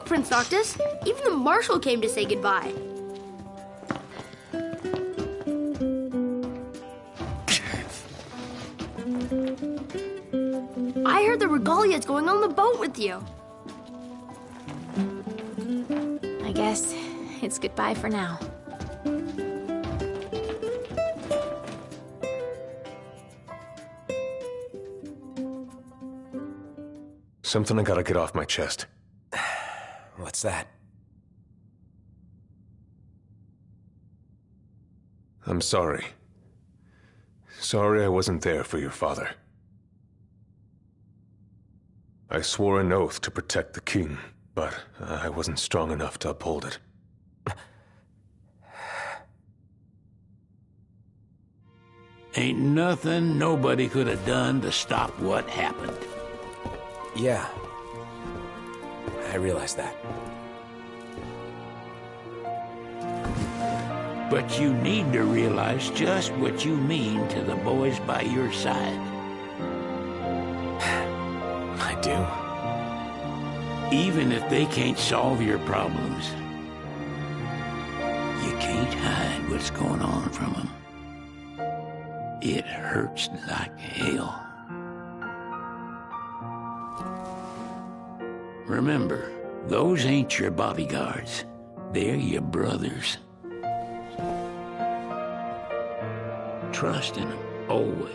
Prince Noctis. Even the Marshal came to say goodbye. I heard the Regalia's going on the boat with you. I guess it's goodbye for now. Something I gotta get off my chest. What's that? I'm sorry. Sorry I wasn't there for your father. I swore an oath to protect the king, but I wasn't strong enough to uphold it. Ain't nothing nobody could have done to stop what happened. Yeah. I realize that. But you need to realize just what you mean to the boys by your side. I do. Even if they can't solve your problems, you can't hide what's going on from them. It hurts like hell. Remember, those ain't your bodyguards. They're your brothers. Trust in them, always.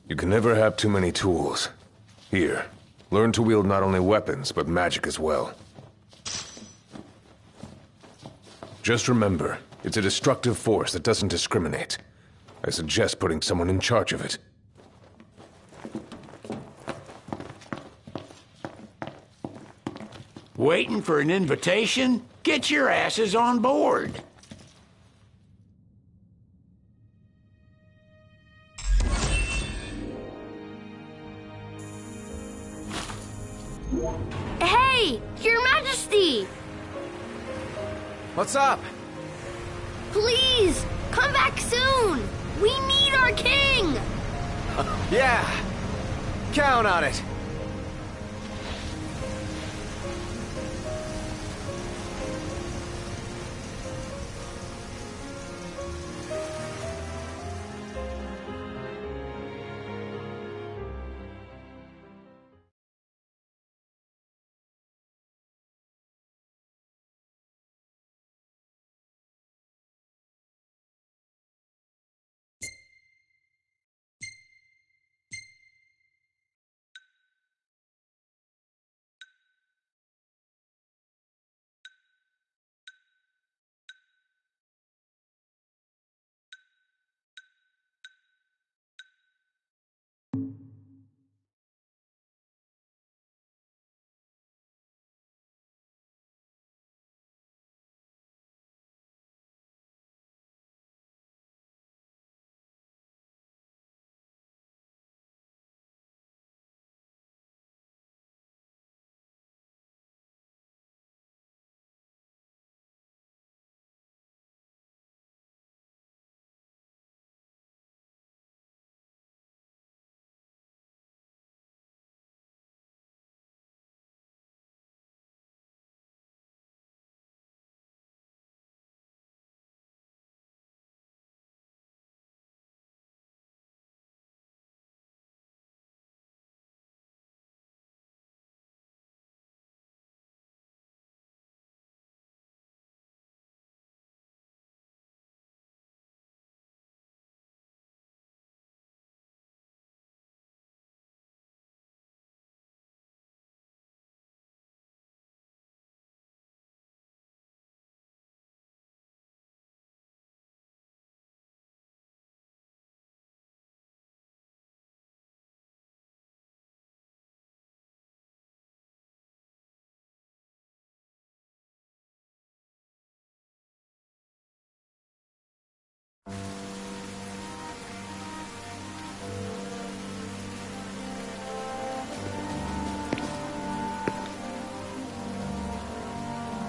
You can never have too many tools. Here, learn to wield not only weapons, but magic as well. Just remember, it's a destructive force that doesn't discriminate. I suggest putting someone in charge of it. Waiting for an invitation? Get your asses on board. Hey, Your Majesty! What's up? Please, come back soon! We need our king! Yeah. Count on it.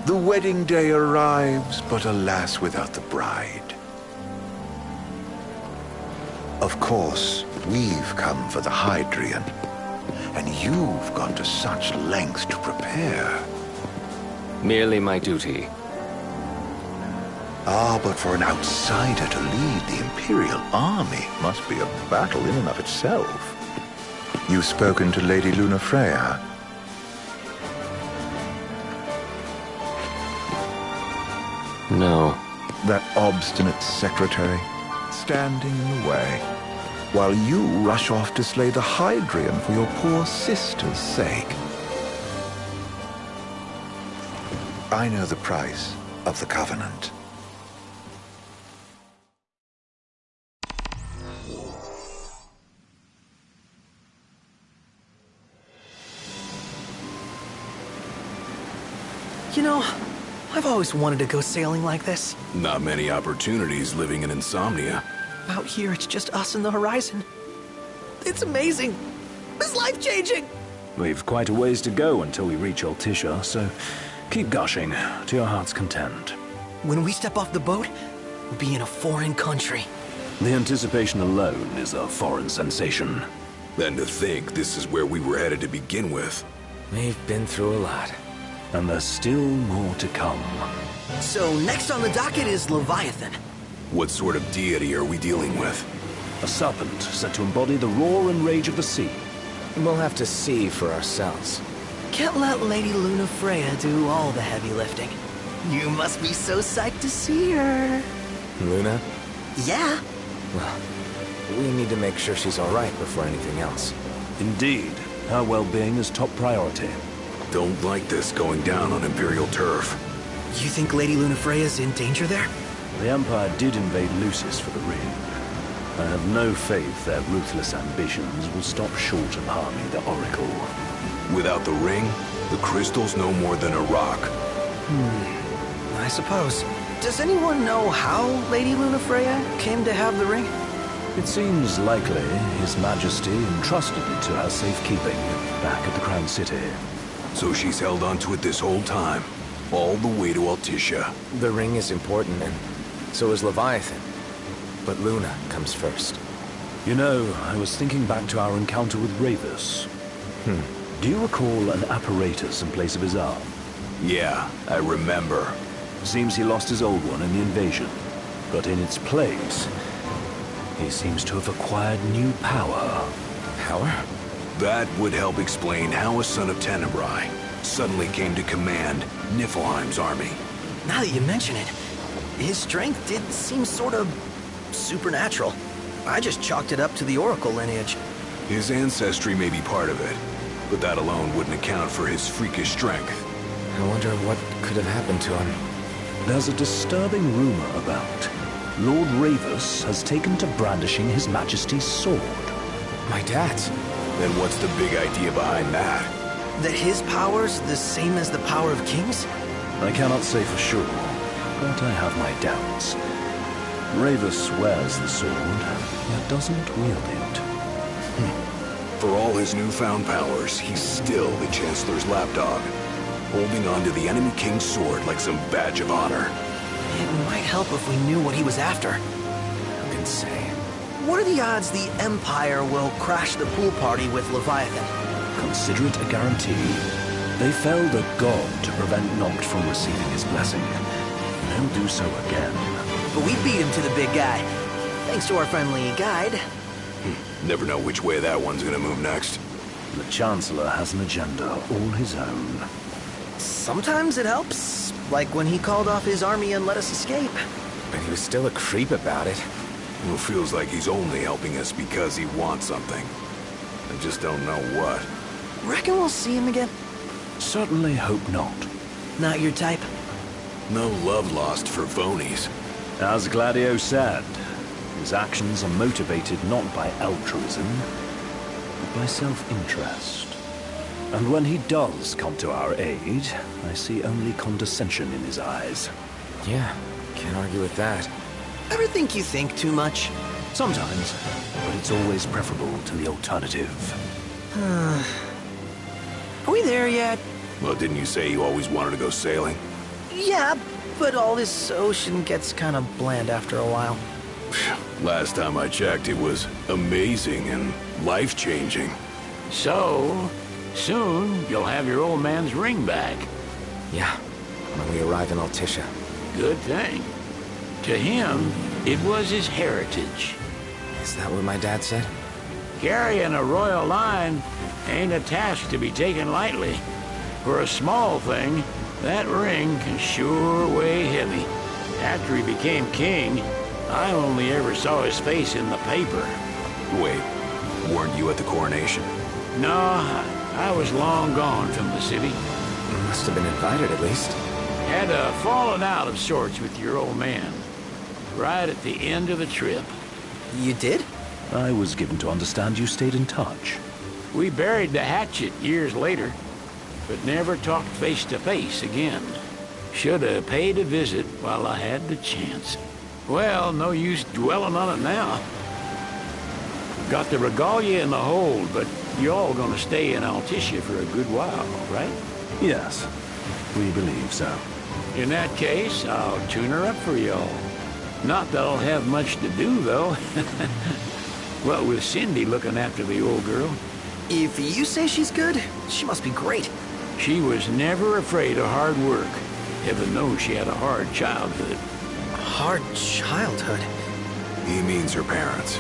The wedding day arrives, but alas, without the bride. Of course, we've come for the Hydrian, and you've gone to such lengths to prepare. Merely my duty. Ah, but for an outsider to lead the Imperial army must be a battle in and of itself. You've spoken to Lady Lunafreya. No. That obstinate secretary, standing in the way, while you rush off to slay the Hydrian for your poor sister's sake. I know the price of the Covenant. You know, I've always wanted to go sailing like this. Not many opportunities living in Insomnia. Out here, it's just us and the horizon. It's amazing. It's life-changing. We've quite a ways to go until we reach Altisha, so keep gushing to your heart's content. When we step off the boat, we'll be in a foreign country. The anticipation alone is a foreign sensation. And to think this is where we were headed to begin with. We've been through a lot. And there's still more to come. So next on the docket is Leviathan. What sort of deity are we dealing with? A serpent said to embody the roar and rage of the sea. We'll have to see for ourselves. Can't let Lady Lunafreya do all the heavy lifting. You must be so psyched to see her. Luna? Yeah. Well, we need to make sure she's all right before anything else. Indeed, her well-being is top priority. Don't like this going down on Imperial turf. You think Lady Lunafreya's in danger there? The Empire did invade Lucis for the ring. I have no faith their ruthless ambitions will stop short of harming the Oracle. Without the ring, the crystal's no more than a rock. I suppose. Does anyone know how Lady Lunafreya came to have the ring? It seems likely His Majesty entrusted it to her safekeeping back at the Crown City. So she's held onto it this whole time, all the way to Altisha. The ring is important, and so is Leviathan. But Luna comes first. You know, I was thinking back to our encounter with Ravus. Do you recall an apparatus in place of his arm? Yeah, I remember. Seems he lost his old one in the invasion. But in its place, he seems to have acquired new power. Power? That would help explain how a son of Tenebrae suddenly came to command Niflheim's army. Now that you mention it, his strength did seem sort of supernatural. I just chalked it up to the Oracle lineage. His ancestry may be part of it, but that alone wouldn't account for his freakish strength. I wonder what could have happened to him. There's a disturbing rumor about Lord Ravus has taken to brandishing His Majesty's sword. My dad's. Then what's the big idea behind that? That his power's the same as the power of kings? I cannot say for sure, but I have my doubts. Ravus wears the sword, yet doesn't wield it. For all his newfound powers, he's still the Chancellor's lapdog, holding on to the enemy king's sword like some badge of honor. It might help if we knew what he was after. Who can say? What are the odds the Empire will crash the pool party with Leviathan? Consider it a guarantee. They felled a god to prevent Noct from receiving his blessing. They'll do so again. But we beat him to the big guy, thanks to our friendly guide. Never know which way that one's gonna move next. The Chancellor has an agenda all his own. Sometimes it helps, like when he called off his army and let us escape. But he was still a creep about it. It feels like he's only helping us because he wants something. I just don't know what. Reckon we'll see him again? Certainly hope not. Not your type? No love lost for phonies. As Gladio said, his actions are motivated not by altruism, but by self-interest. And when he does come to our aid, I see only condescension in his eyes. Yeah, can't argue with that. Ever think you think too much? Sometimes, but it's always preferable to the alternative. Are we there yet? Well, didn't you say you always wanted to go sailing? Yeah, but all this ocean gets kind of bland after a while. Last time I checked, it was amazing and life-changing. So, soon you'll have your old man's ring back. Yeah, when we arrive in Altissia. Good thing. To him, it was his heritage. Is that what my dad said? Carrying a royal line ain't a task to be taken lightly. For a small thing, that ring can sure weigh heavy. After he became king, I only ever saw his face in the paper. Wait, weren't you at the coronation? No, I was long gone from the city. You must have been invited at least. Had a falling out of sorts with your old man. Right at the end of the trip. You did? I was given to understand you stayed in touch. We buried the hatchet years later, but never talked face to face again. Should have paid a visit while I had the chance. Well, no use dwelling on it now. Got the regalia in the hold, but you're all gonna stay in Altissia for a good while, right? Yes, we believe so. In that case, I'll tune her up for y'all. Not that I'll have much to do, though. What with Cindy looking after the old girl. If you say she's good, she must be great. She was never afraid of hard work. Heaven knows she had a hard childhood. Hard childhood? He means her parents.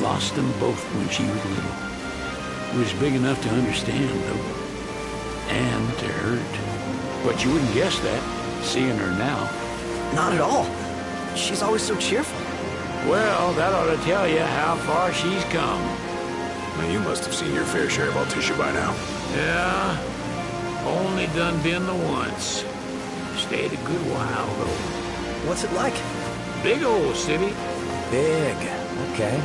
Lost them both when she was little. Was big enough to understand, though. And to hurt. But you wouldn't guess that, seeing her now. Not at all. She's always so cheerful. Well, that ought to tell you how far she's come. Now, you must have seen your fair share of Altissia by now. Yeah, only done been the once. Stayed a good while, though. What's it like? Big old city. Big. Okay.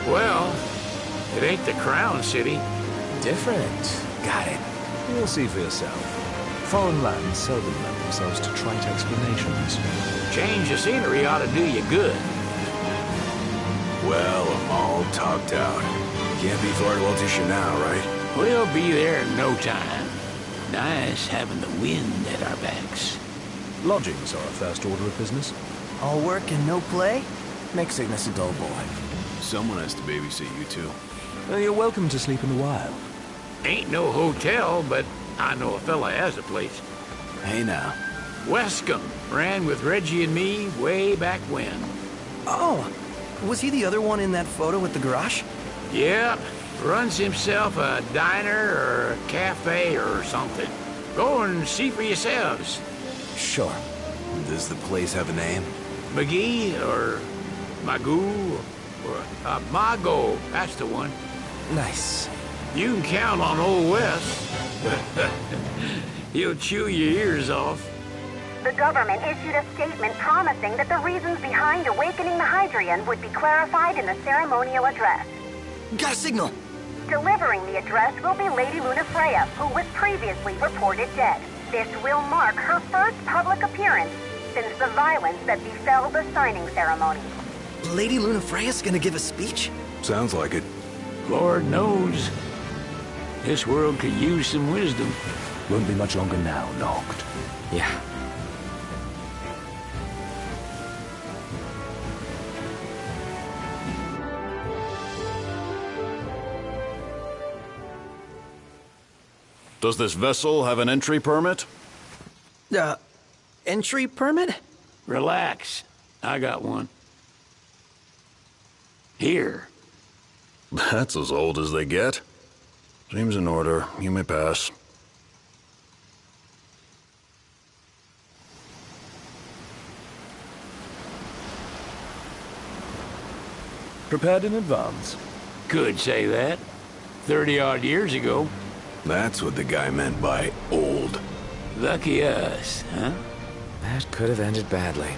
Well, it ain't the Crown City. Different. Got it. You'll see for yourself. Foreign lands seldom lend themselves to trite explanations. Change of scenery ought to do you good. Well, I'm all talked out. Can't be far to Altissia now, right? We'll be there in no time. Nice having the wind at our backs. Lodgings are a first order of business. All work and no play? Make Cygnus a dull boy. Someone has to babysit you two. You're welcome to sleep in the wild. Ain't no hotel, but I know a fella has a place. Hey now. Wescombe ran with Reggie and me way back when. Oh, was he the other one in that photo with the garage? Yeah, runs himself a diner or a cafe or something. Go and see for yourselves. Sure. Does the place have a name? McGee or Magoo or Mago, that's the one. Nice. You can count on Old Wes. He'll chew your ears off. The government issued a statement promising that the reasons behind awakening the Hydrian would be clarified in the ceremonial address. Got a signal. Delivering the address will be Lady Lunafreya, who was previously reported dead. This will mark her first public appearance since the violence that befell the signing ceremony. Lady Lunafreya's gonna give a speech? Sounds like it. Lord knows. This world could use some wisdom. Won't be much longer now, Noct. Yeah. Does this vessel have an entry permit? Entry permit? Relax. I got one. Here. That's as old as they get. Seems in order. You may pass. Prepared in advance. Could say that. 30-odd years ago. That's what the guy meant by old. Lucky us, huh? That could have ended badly.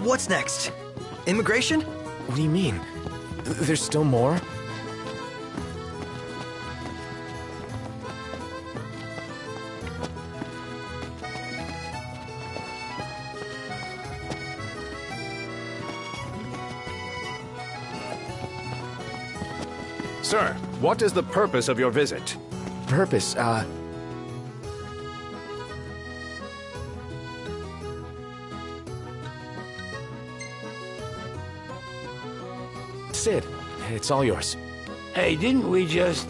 What's next? Immigration? What do you mean? There's still more? Sir, what is the purpose of your visit? Purpose, Sid, it's all yours. Hey, didn't we just...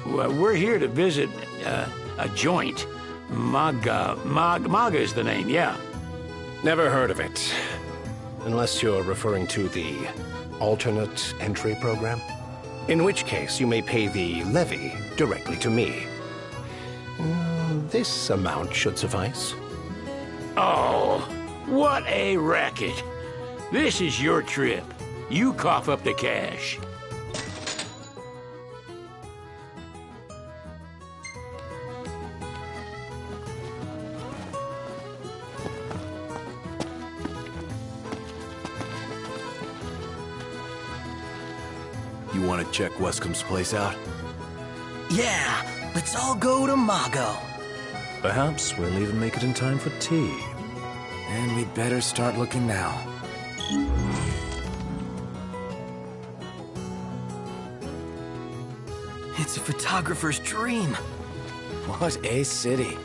Well, we're here to visit a joint. Maga is the name, yeah. Never heard of it. Unless you're referring to the alternate entry program. In which case, you may pay the levy directly to me. This amount should suffice. Oh, what a racket. This is your trip. You cough up the cash. You want to check Wescombe's place out? Yeah, let's all go to Mago. Perhaps we'll even make it in time for tea. And we'd better start looking now. It's a photographer's dream. What a city.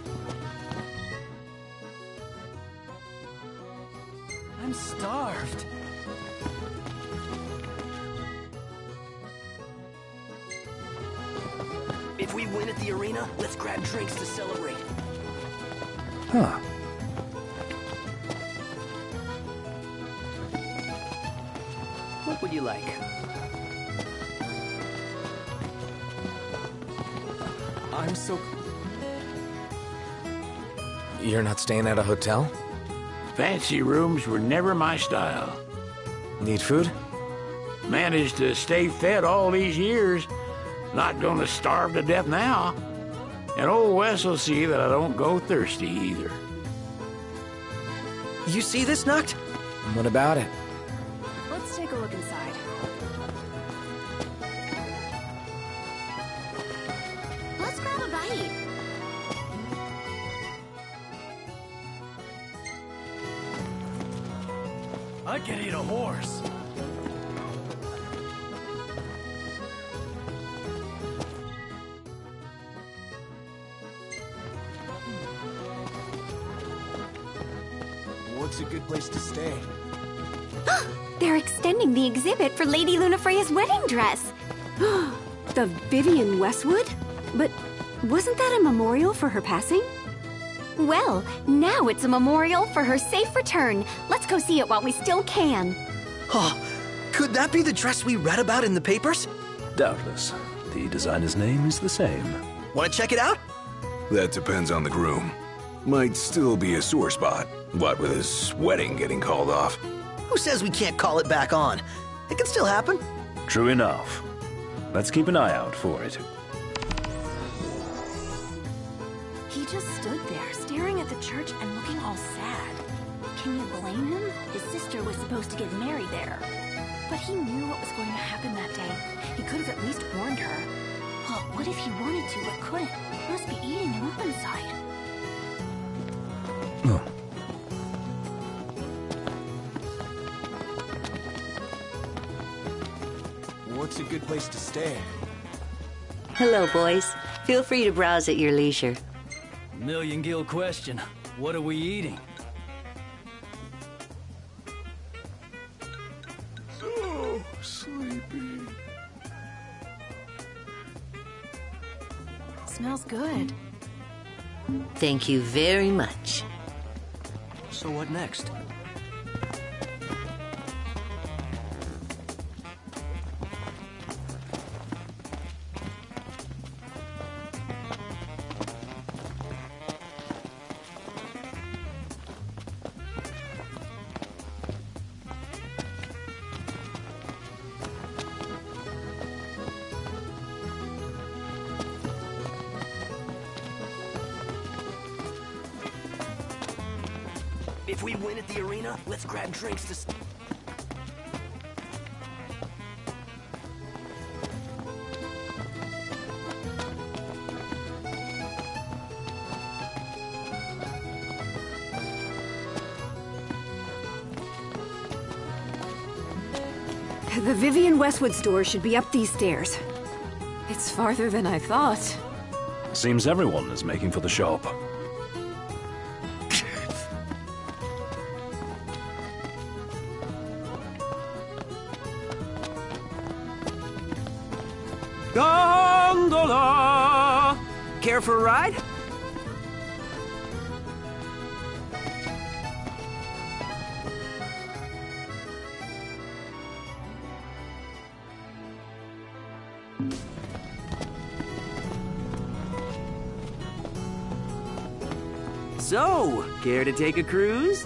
I'm starved. If we win at the arena, let's grab drinks to celebrate. Huh. What would you like? I'm so... You're not staying at a hotel? Fancy rooms were never my style. Need food? Managed to stay fed all these years. Not gonna starve to death now. And old Wes will see that I don't go thirsty either. You see this, Nuct? What about it? Let's take a look inside. Let's grab a bite. I can eat a horse. What's a good place to stay? They're extending the exhibit for Lady Lunafreya's wedding dress. The Vivian Westwood? But wasn't that a memorial for her passing? Well, now it's a memorial for her safe return. Let's go see it while we still can. Oh, could that be the dress we read about in the papers? Doubtless. The designer's name is the same. Want to check it out? That depends on the groom. Might still be a sore spot. What with his wedding getting called off? Who says we can't call it back on? It can still happen. True enough. Let's keep an eye out for it. He just stood there, staring at the church and looking all sad. Can you blame him? His sister was supposed to get married there. But he knew what was going to happen that day. He could have at least warned her. Oh, what if he wanted to but couldn't? He must be eating him up inside. Oh. What's a good place to stay? Hello, boys. Feel free to browse at your leisure. Million gil question. What are we eating? So sleepy. Smells good. Thank you very much. So what next? If we win at the arena, let's grab drinks to... The Vivian Westwood store should be up these stairs. It's farther than I thought. Seems everyone is making for the shop. Gondola! Care for a ride? So, care to take a cruise?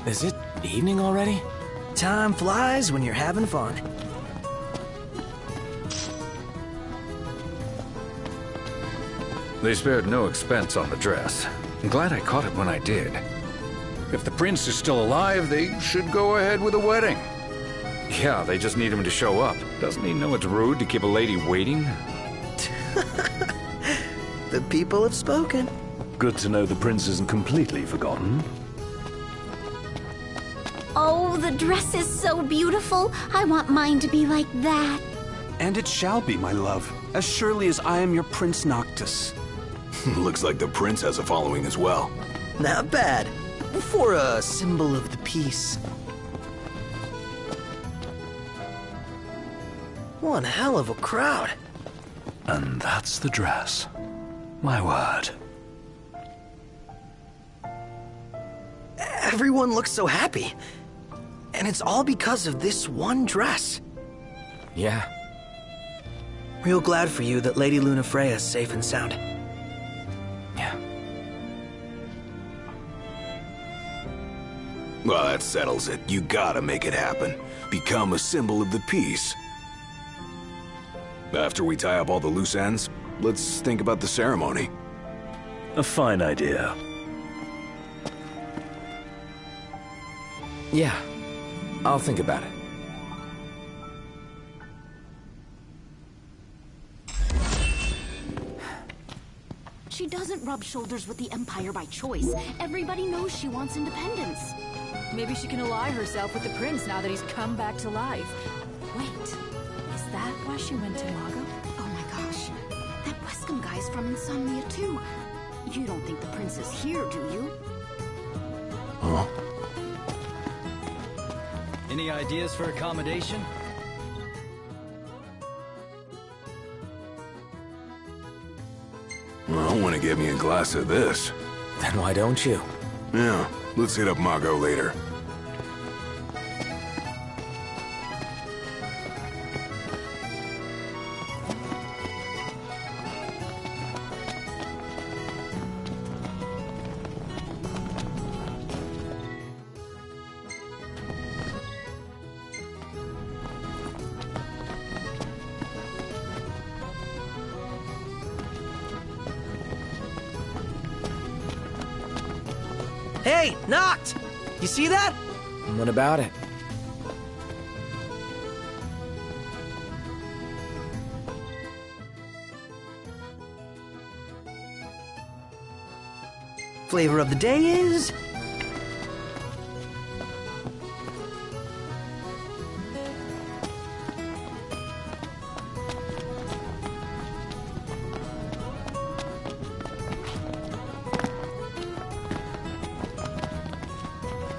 Is it evening already? Time flies when you're having fun. They spared no expense on the dress. I'm glad I caught it when I did. If the prince is still alive, they should go ahead with the wedding. Yeah, they just need him to show up. Doesn't he know it's rude to keep a lady waiting? The people have spoken. Good to know the prince isn't completely forgotten. Oh, the dress is so beautiful. I want mine to be like that. And it shall be, my love, as surely as I am your Prince Noctis. Looks like the prince has a following as well. Not bad. For a symbol of the peace. One hell of a crowd. And that's the dress. My word. Everyone looks so happy. And it's all because of this one dress. Yeah. Real glad for you that Lady Lunafreya's safe and sound. Yeah. Well, that settles it. You gotta make it happen. Become a symbol of the peace. After we tie up all the loose ends, let's think about the ceremony. A fine idea. Yeah. I'll think about it. She doesn't rub shoulders with the Empire by choice. Everybody knows she wants independence. Maybe she can ally herself with the prince now that he's come back to life. Wait, is that why she went to Mago? Oh my gosh, that Wescom guy's from Insomnia too. You don't think the prince is here, do you? Huh? Any ideas for accommodation? Well, want to get me a glass of this. Then why don't you? Yeah, let's hit up Mago later. Hey, Noct! You see that? What about it? Flavor of the day is...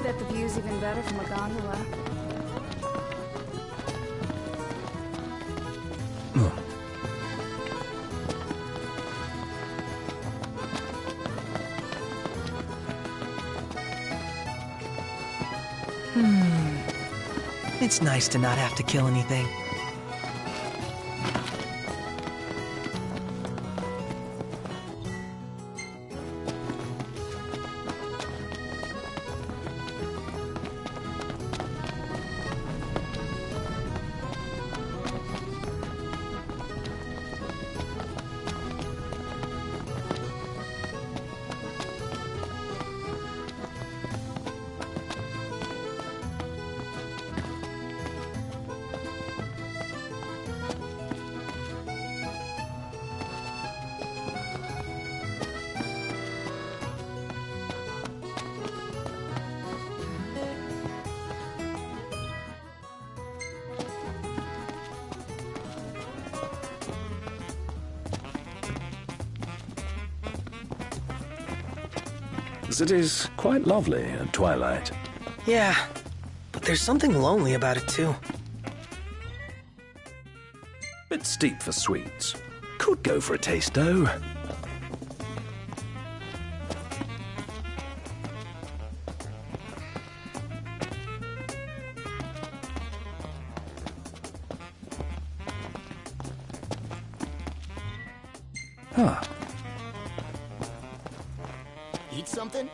Bet the view's even better from a gondola. It's nice to not have to kill anything. The city's quite lovely at twilight. Yeah, but there's something lonely about it too. Bit steep for sweets. Could go for a taste, though. Huh. Eat something?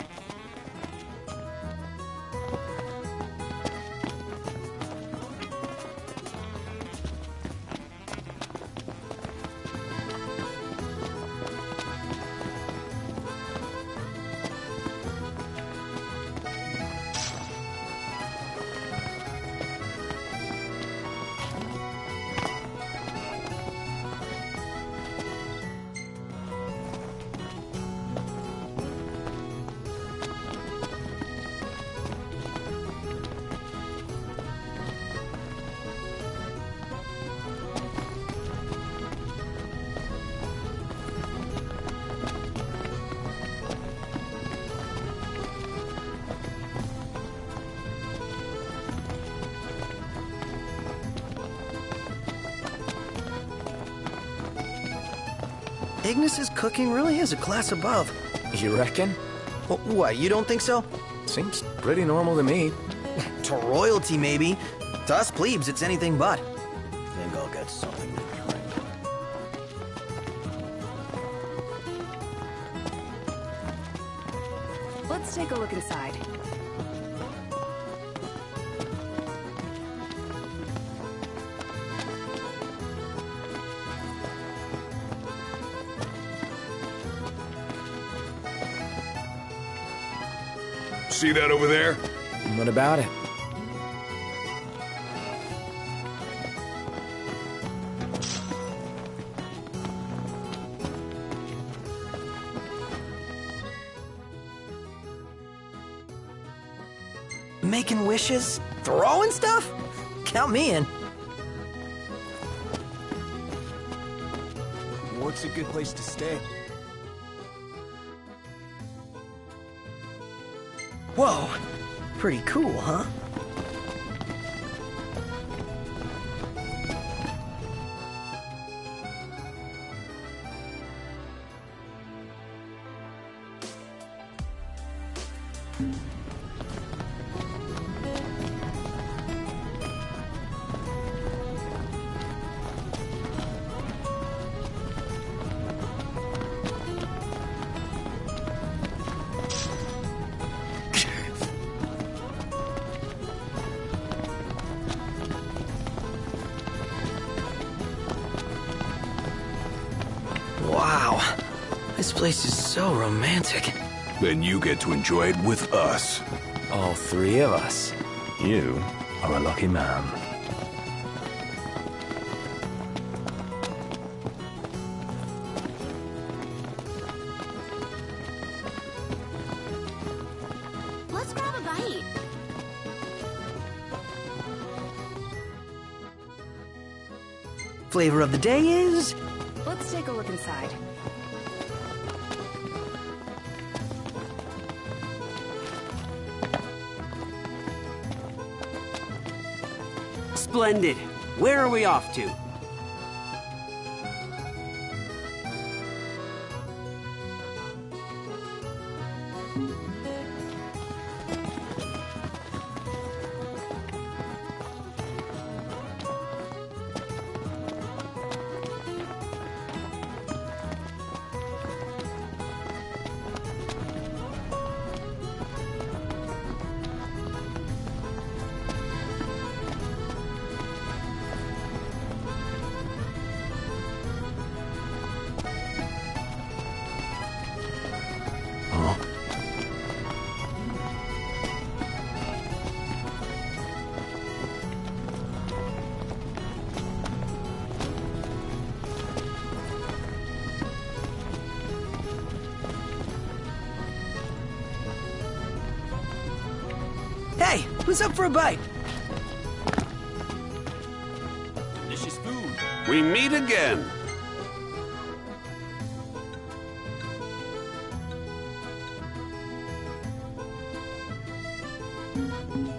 Ignis's cooking really is a class above. You reckon? What, you don't think so? Seems pretty normal to me. To royalty, maybe. To us plebes, it's anything but. Think I'll get something to drink. Let's take a look inside. See that over there? What about it? Making wishes? Throwing stuff? Count me in. What's a good place to stay? Whoa, pretty cool, huh? Wow, this place is so romantic. Then you get to enjoy it with us. All three of us. You are a lucky man. Let's grab a bite. Flavor of the day is... Let's take a look inside. Splendid. Where are we off to? Hey, who's up for a bite? Delicious food. We meet again.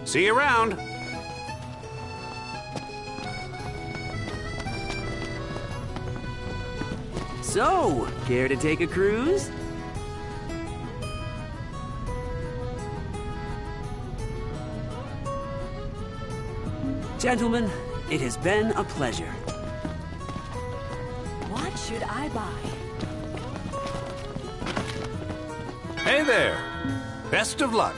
See you around. So, care to take a cruise? Gentlemen, it has been a pleasure. What should I buy? Hey there. Best of luck.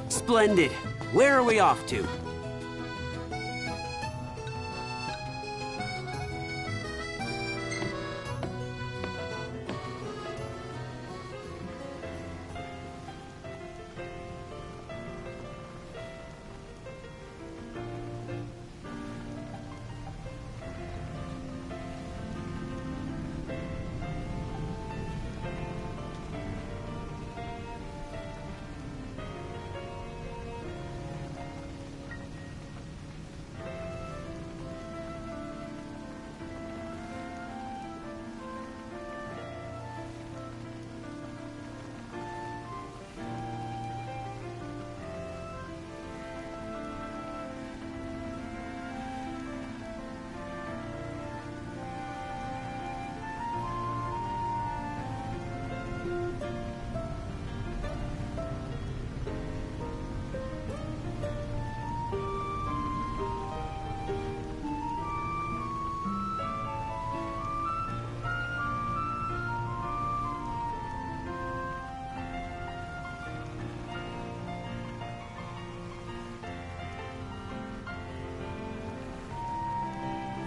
Splendid. Where are we off to?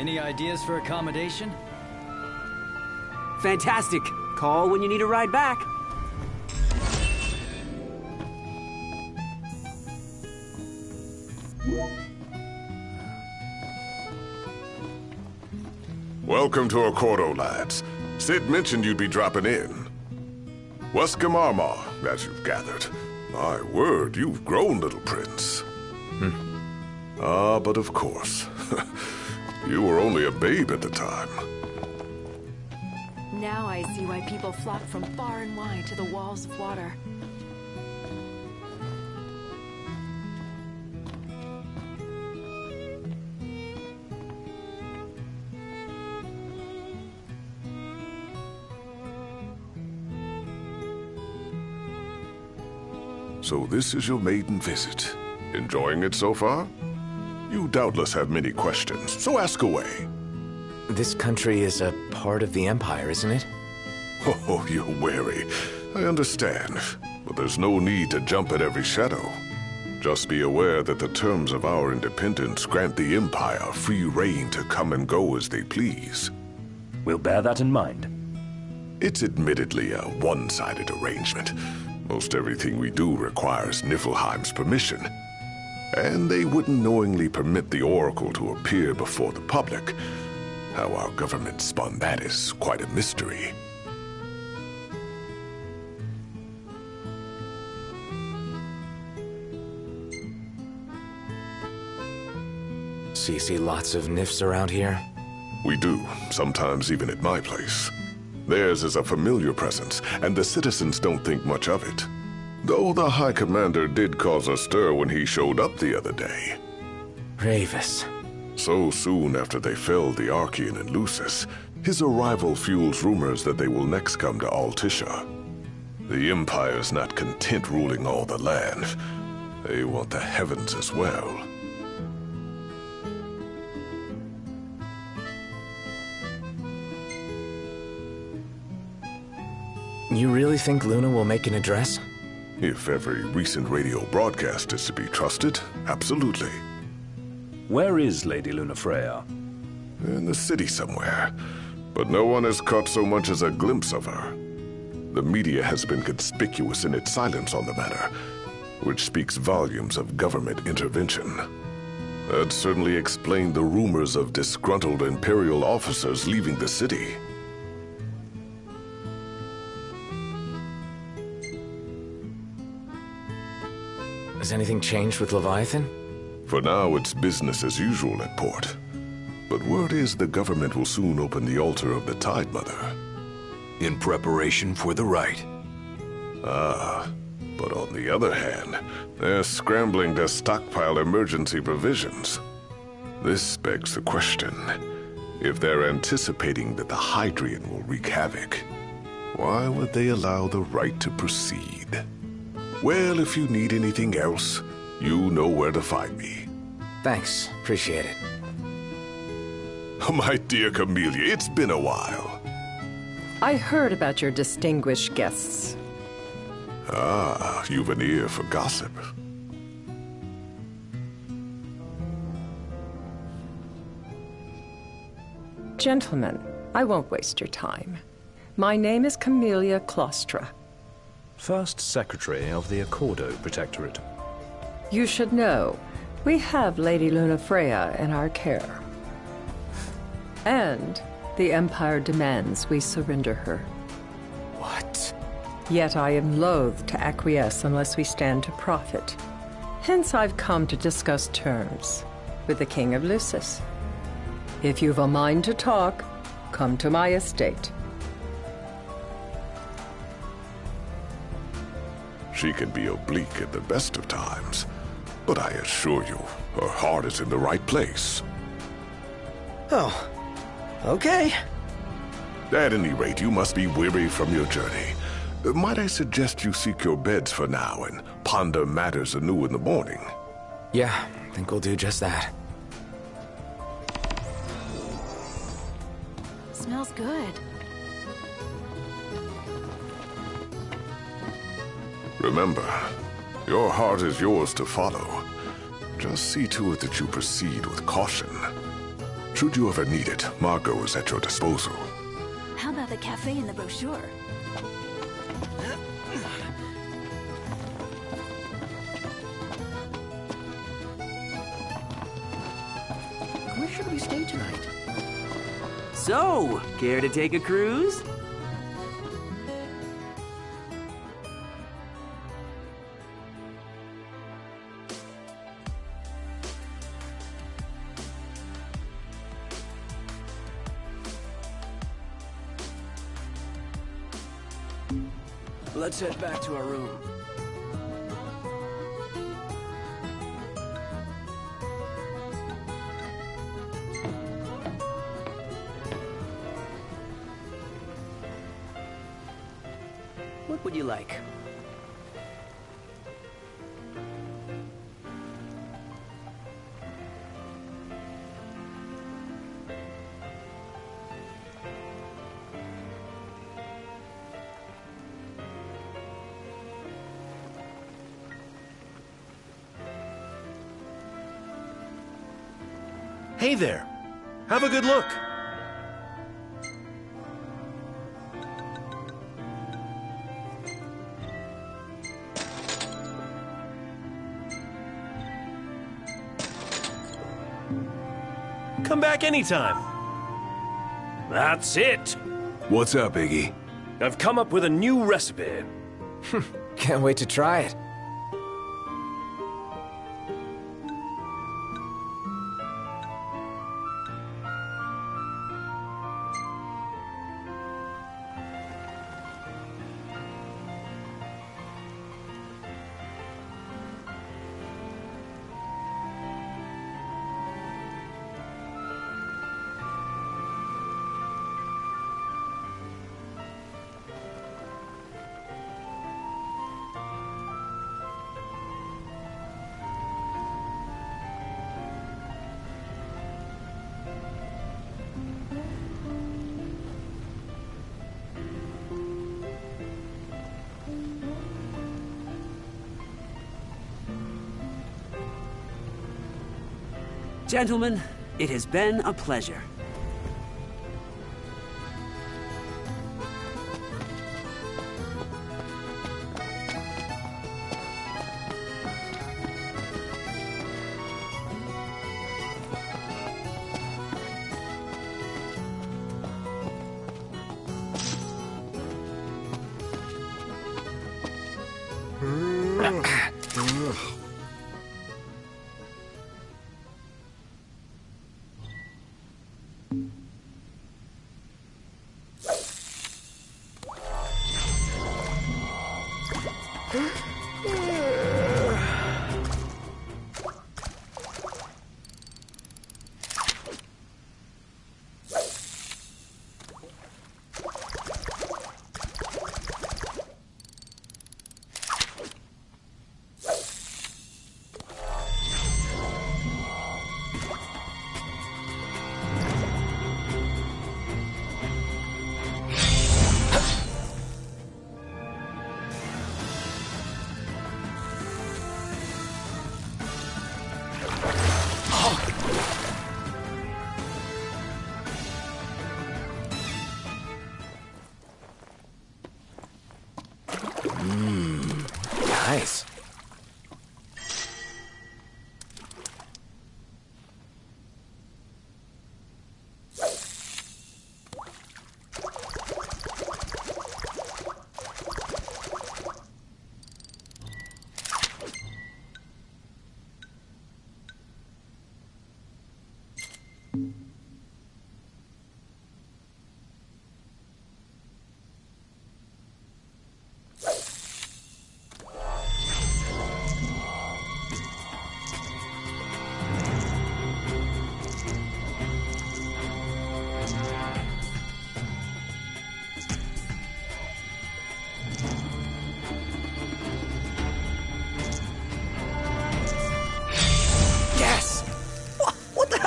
Any ideas for accommodation? Fantastic. Call when you need a ride back. Welcome to Accordo, lads. Sid mentioned you'd be dropping in. Weskamarma, as you've gathered. My word, you've grown, little prince. But of course. You were only a babe at the time. Now I see why people flock from far and wide to the walls of water. So this is your maiden visit. Enjoying it so far? You doubtless have many questions, so ask away. This country is a part of the Empire, isn't it? Oh, you're wary. I understand, but there's no need to jump at every shadow. Just be aware that the terms of our independence grant the Empire free reign to come and go as they please. We'll bear that in mind. It's admittedly a one-sided arrangement. Most everything we do requires Niflheim's permission. And they wouldn't knowingly permit the Oracle to appear before the public. How our government spun that is quite a mystery. So you see lots of Nifs around here? We do, sometimes even at my place. Theirs is a familiar presence, and the citizens don't think much of it. Though the High Commander did cause a stir when he showed up the other day. Ravis. So soon after they felled the Archean and Lucis, his arrival fuels rumors that they will next come to Altisha. The Empire's not content ruling all the land. They want the heavens as well. You really think Luna will make an address? If every recent radio broadcast is to be trusted, absolutely. Where is Lady Lunafreya? In the city somewhere, but no one has caught so much as a glimpse of her. The media has been conspicuous in its silence on the matter, which speaks volumes of government intervention. That certainly explained the rumors of disgruntled Imperial officers leaving the city. Has anything changed with Leviathan? For now, it's business as usual at port. But word is the government will soon open the altar of the Tide Mother. In preparation for the rite. But on the other hand, they're scrambling to stockpile emergency provisions. This begs the question, if they're anticipating that the Hydrian will wreak havoc, why would they allow the rite to proceed? Well, if you need anything else, you know where to find me. Thanks. Appreciate it. My dear Camellia, it's been a while. I heard about your distinguished guests. You've an ear for gossip. Gentlemen, I won't waste your time. My name is Camellia Claustra. First Secretary of the Accordo Protectorate. You should know, we have Lady Lunafreya in our care. And the Empire demands we surrender her. What? Yet I am loath to acquiesce unless we stand to profit. Hence I've come to discuss terms with the King of Lucis. If you've a mind to talk, come to my estate. She can be oblique at the best of times, but I assure you, her heart is in the right place. Oh, okay. At any rate, you must be weary from your journey. Might I suggest you seek your beds for now and ponder matters anew in the morning? Yeah, I think we'll do just that. Smells good. Remember, your heart is yours to follow. Just see to it that you proceed with caution. Should you ever need it, Margot is at your disposal. How about the cafe in the brochure? Where should we stay tonight? So, care to take a cruise? Let's head back to our room. What would you like? Hey there. Have a good look. Come back anytime. That's it. What's up, Iggy? I've come up with a new recipe. Can't wait to try it. Gentlemen, it has been a pleasure. Nice.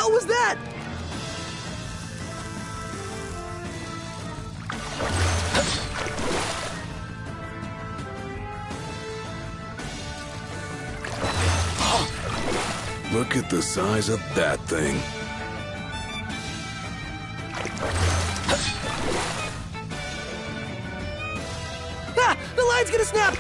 hell was that? Look at the size of that thing. line's gonna snap!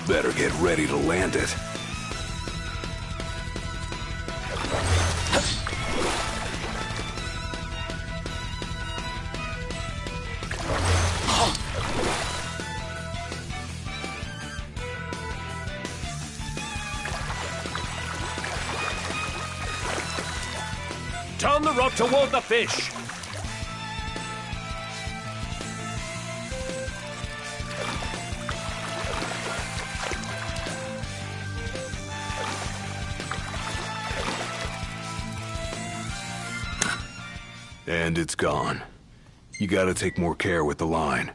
Better get ready to land it. Turn the rod toward the fish. And it's gone. You gotta take more care with the line.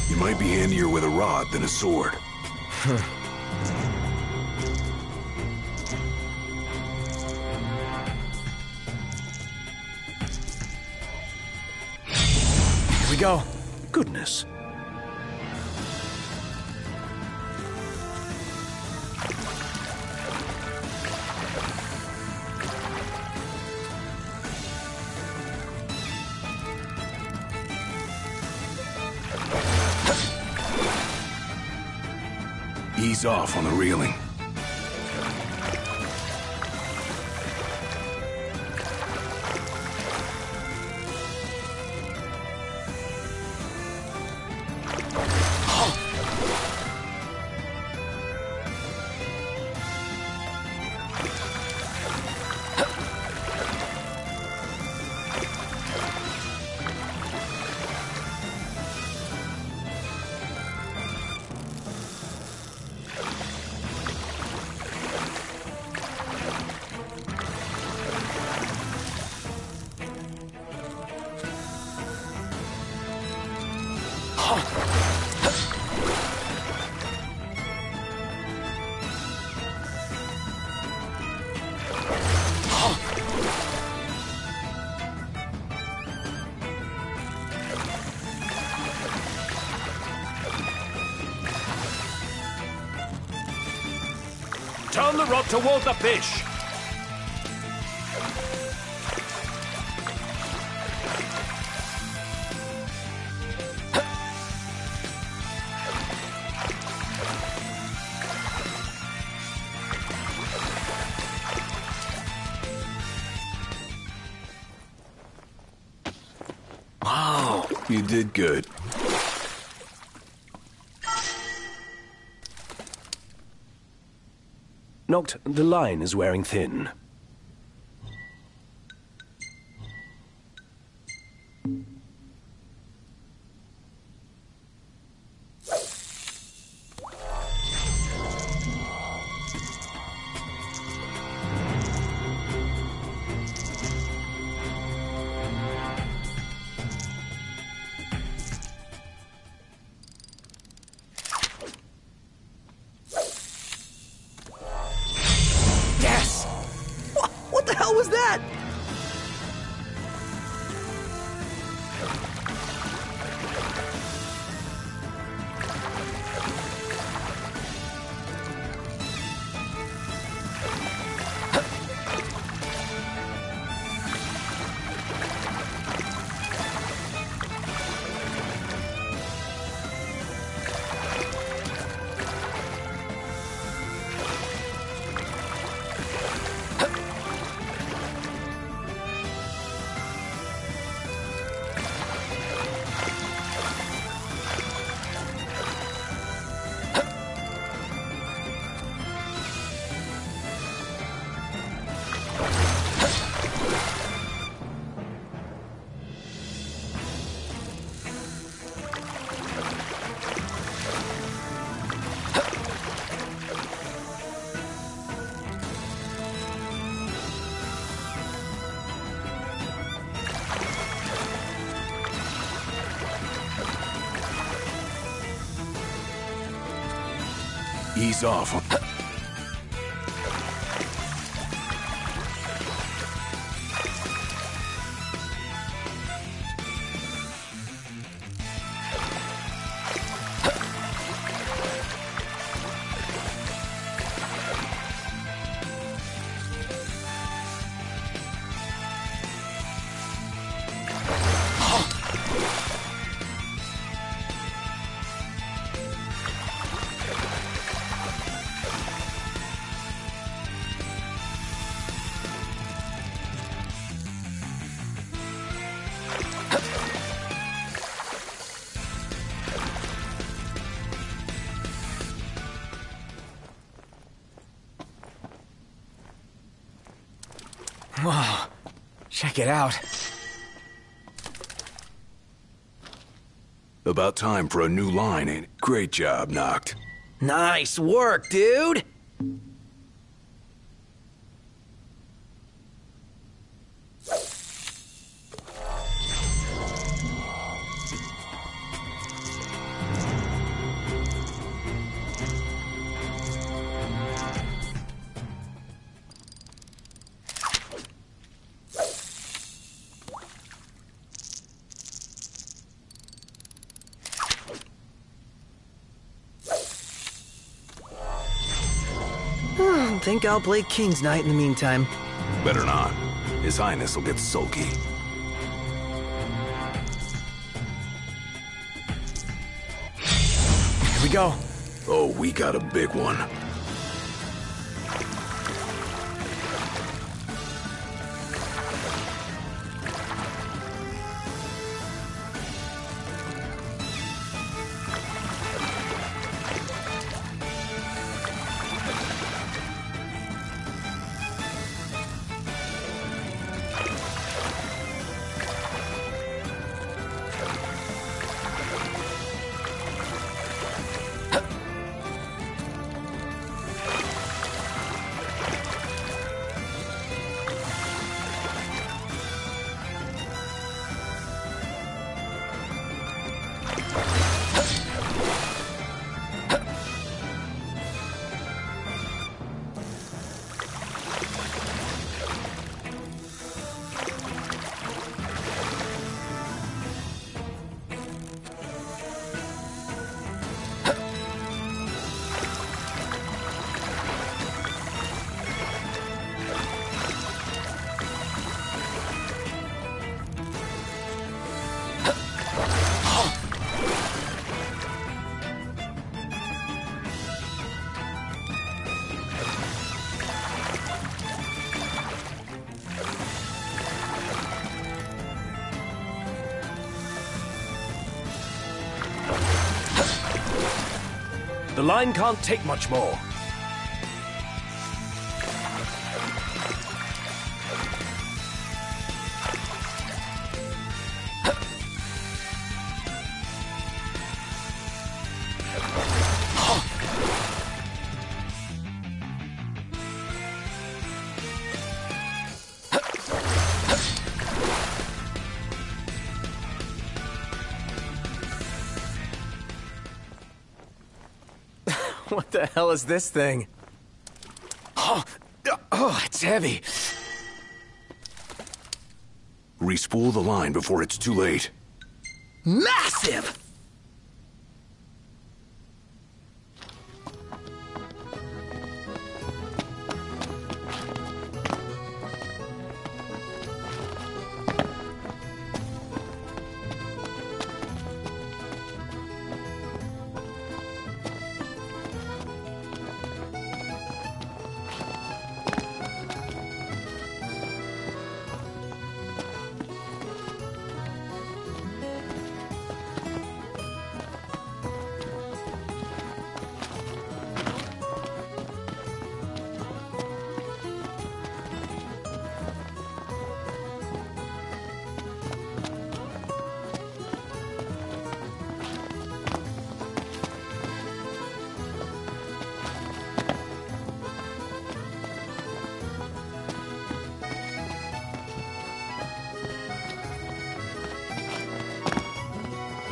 You might be handier with a rod than a sword. Here we go. Goodness. Ease off on the reeling. Turn the rod toward the fish. Wow, you did good. Noct, the line is wearing thin. Ease off. Wow, check it out. About time for a new line, ain't it? Great job, Noct. Nice work, dude! Think I'll play King's Knight in the meantime. Better not. His Highness will get sulky. Here we go. Oh, we got a big one. The line can't take much more. What the hell is this thing? Oh, it's heavy. Respool the line before it's too late. Massive!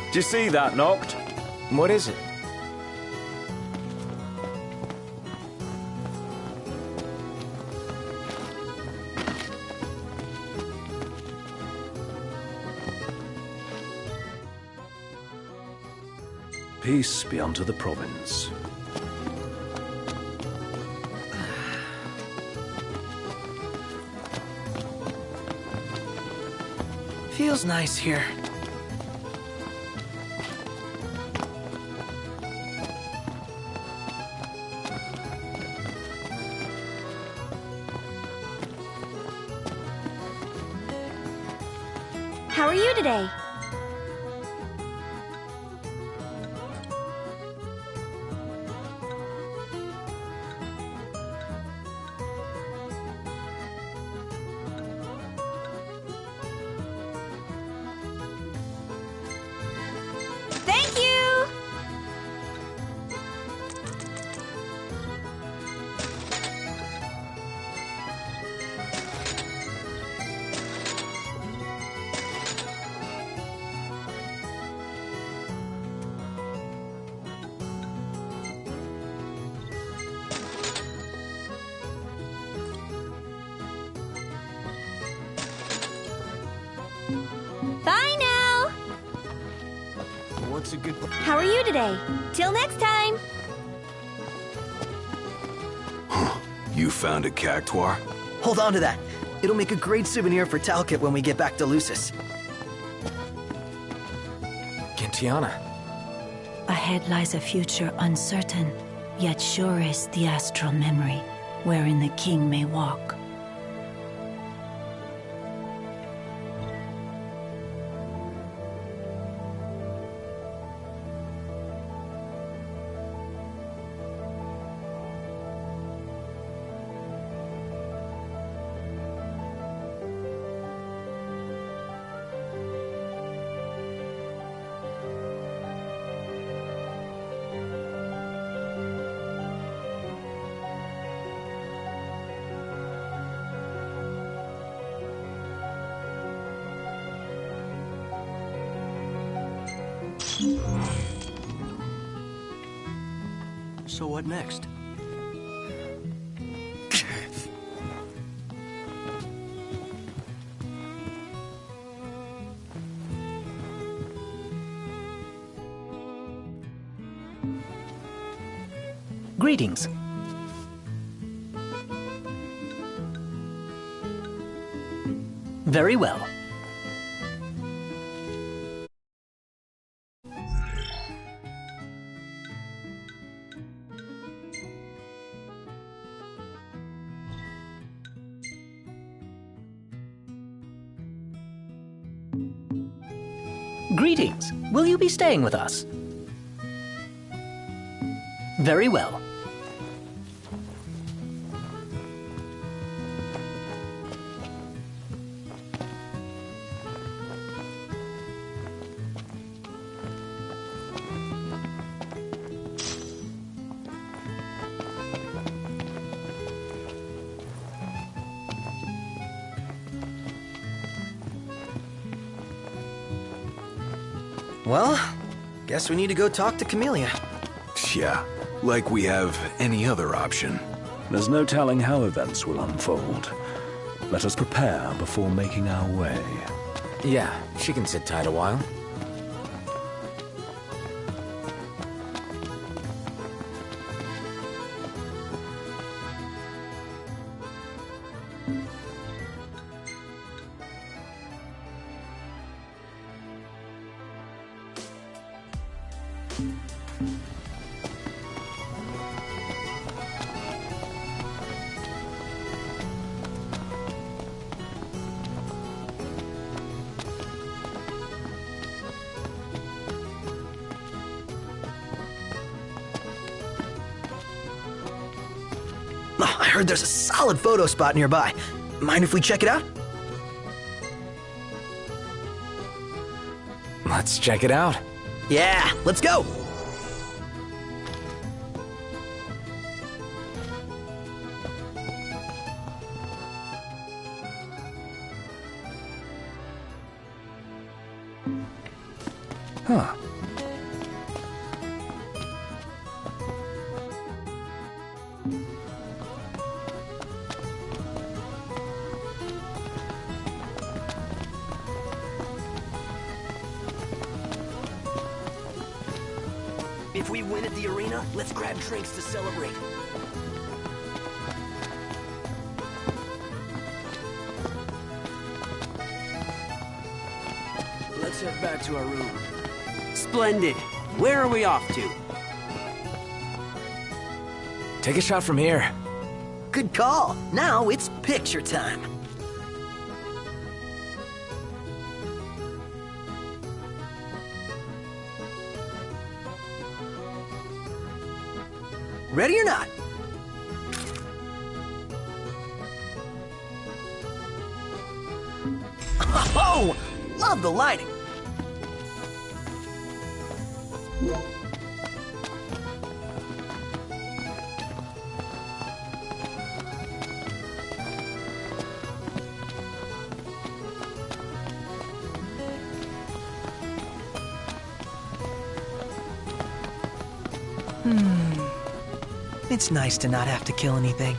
Do you see that, Noct? What is it? Peace be unto the province. Feels nice here. How are you today? Thank you! Bye now! What's a good... How are you today? Till next time! You found a cactuar? Hold on to that. It'll make a great souvenir for Talcott when we get back to Lucis. Gentiana. Ahead lies a future uncertain, yet sure is the astral memory, wherein the king may walk. So what next? Greetings. Very well. Greetings. Will you be staying with us? Very well. Well, guess we need to go talk to Camellia. Yeah, like we have any other option. There's no telling how events will unfold. Let us prepare before making our way. Yeah, she can sit tight a while. Oh, I heard there's a solid photo spot nearby. Mind if we check it out? Let's check it out. Yeah, let's go! Huh. If we win at the arena, let's grab drinks to celebrate. Let's head back to our room. Splendid. Where are we off to? Take a shot from here. Good call. Now it's picture time. Ready or not? Oh, love the lighting. It's nice to not have to kill anything.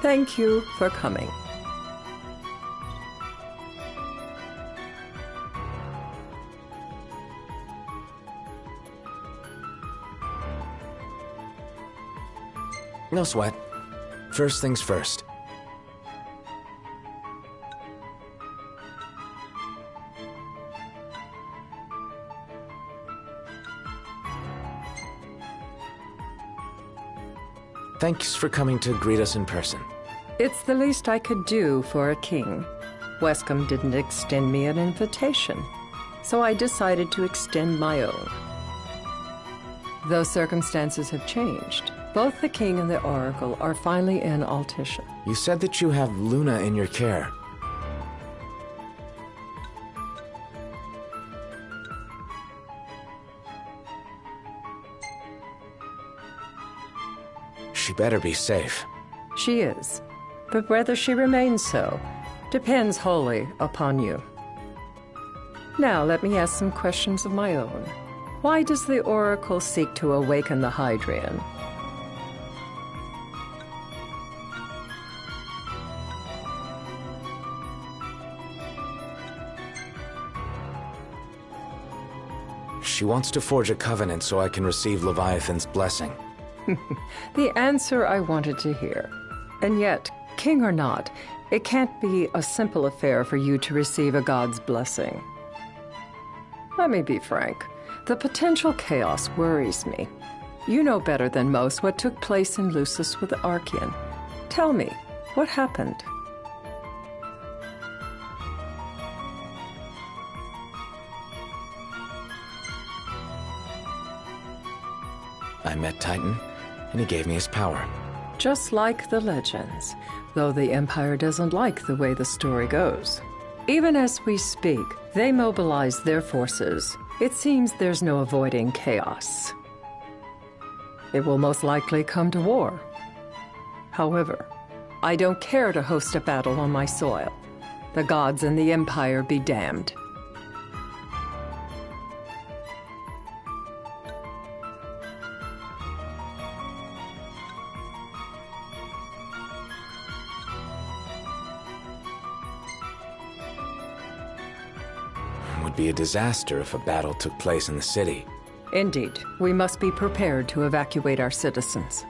Thank you for coming. No sweat. First things first. Thanks for coming to greet us in person. It's the least I could do for a king. Wescombe didn't extend me an invitation, so I decided to extend my own. Though circumstances have changed, both the king and the oracle are finally in Altissia. You said that you have Luna in your care. She better be safe. She is, but whether she remains so depends wholly upon you. Now let me ask some questions of my own. Why does the oracle seek to awaken the Hydrian? She wants to forge a covenant so I can receive Leviathan's blessing. The answer I wanted to hear. And yet, king or not, it can't be a simple affair for you to receive a god's blessing. Let me be frank. The potential chaos worries me. You know better than most what took place in Lucis with the Archean. Tell me, what happened? I met Titan, and he gave me his power. Just like the legends, though the Empire doesn't like the way the story goes. Even as we speak, they mobilize their forces. It seems there's no avoiding chaos. It will most likely come to war. However, I don't care to host a battle on my soil. The gods and the Empire be damned. It would be a disaster if a battle took place in the city. Indeed, we must be prepared to evacuate our citizens.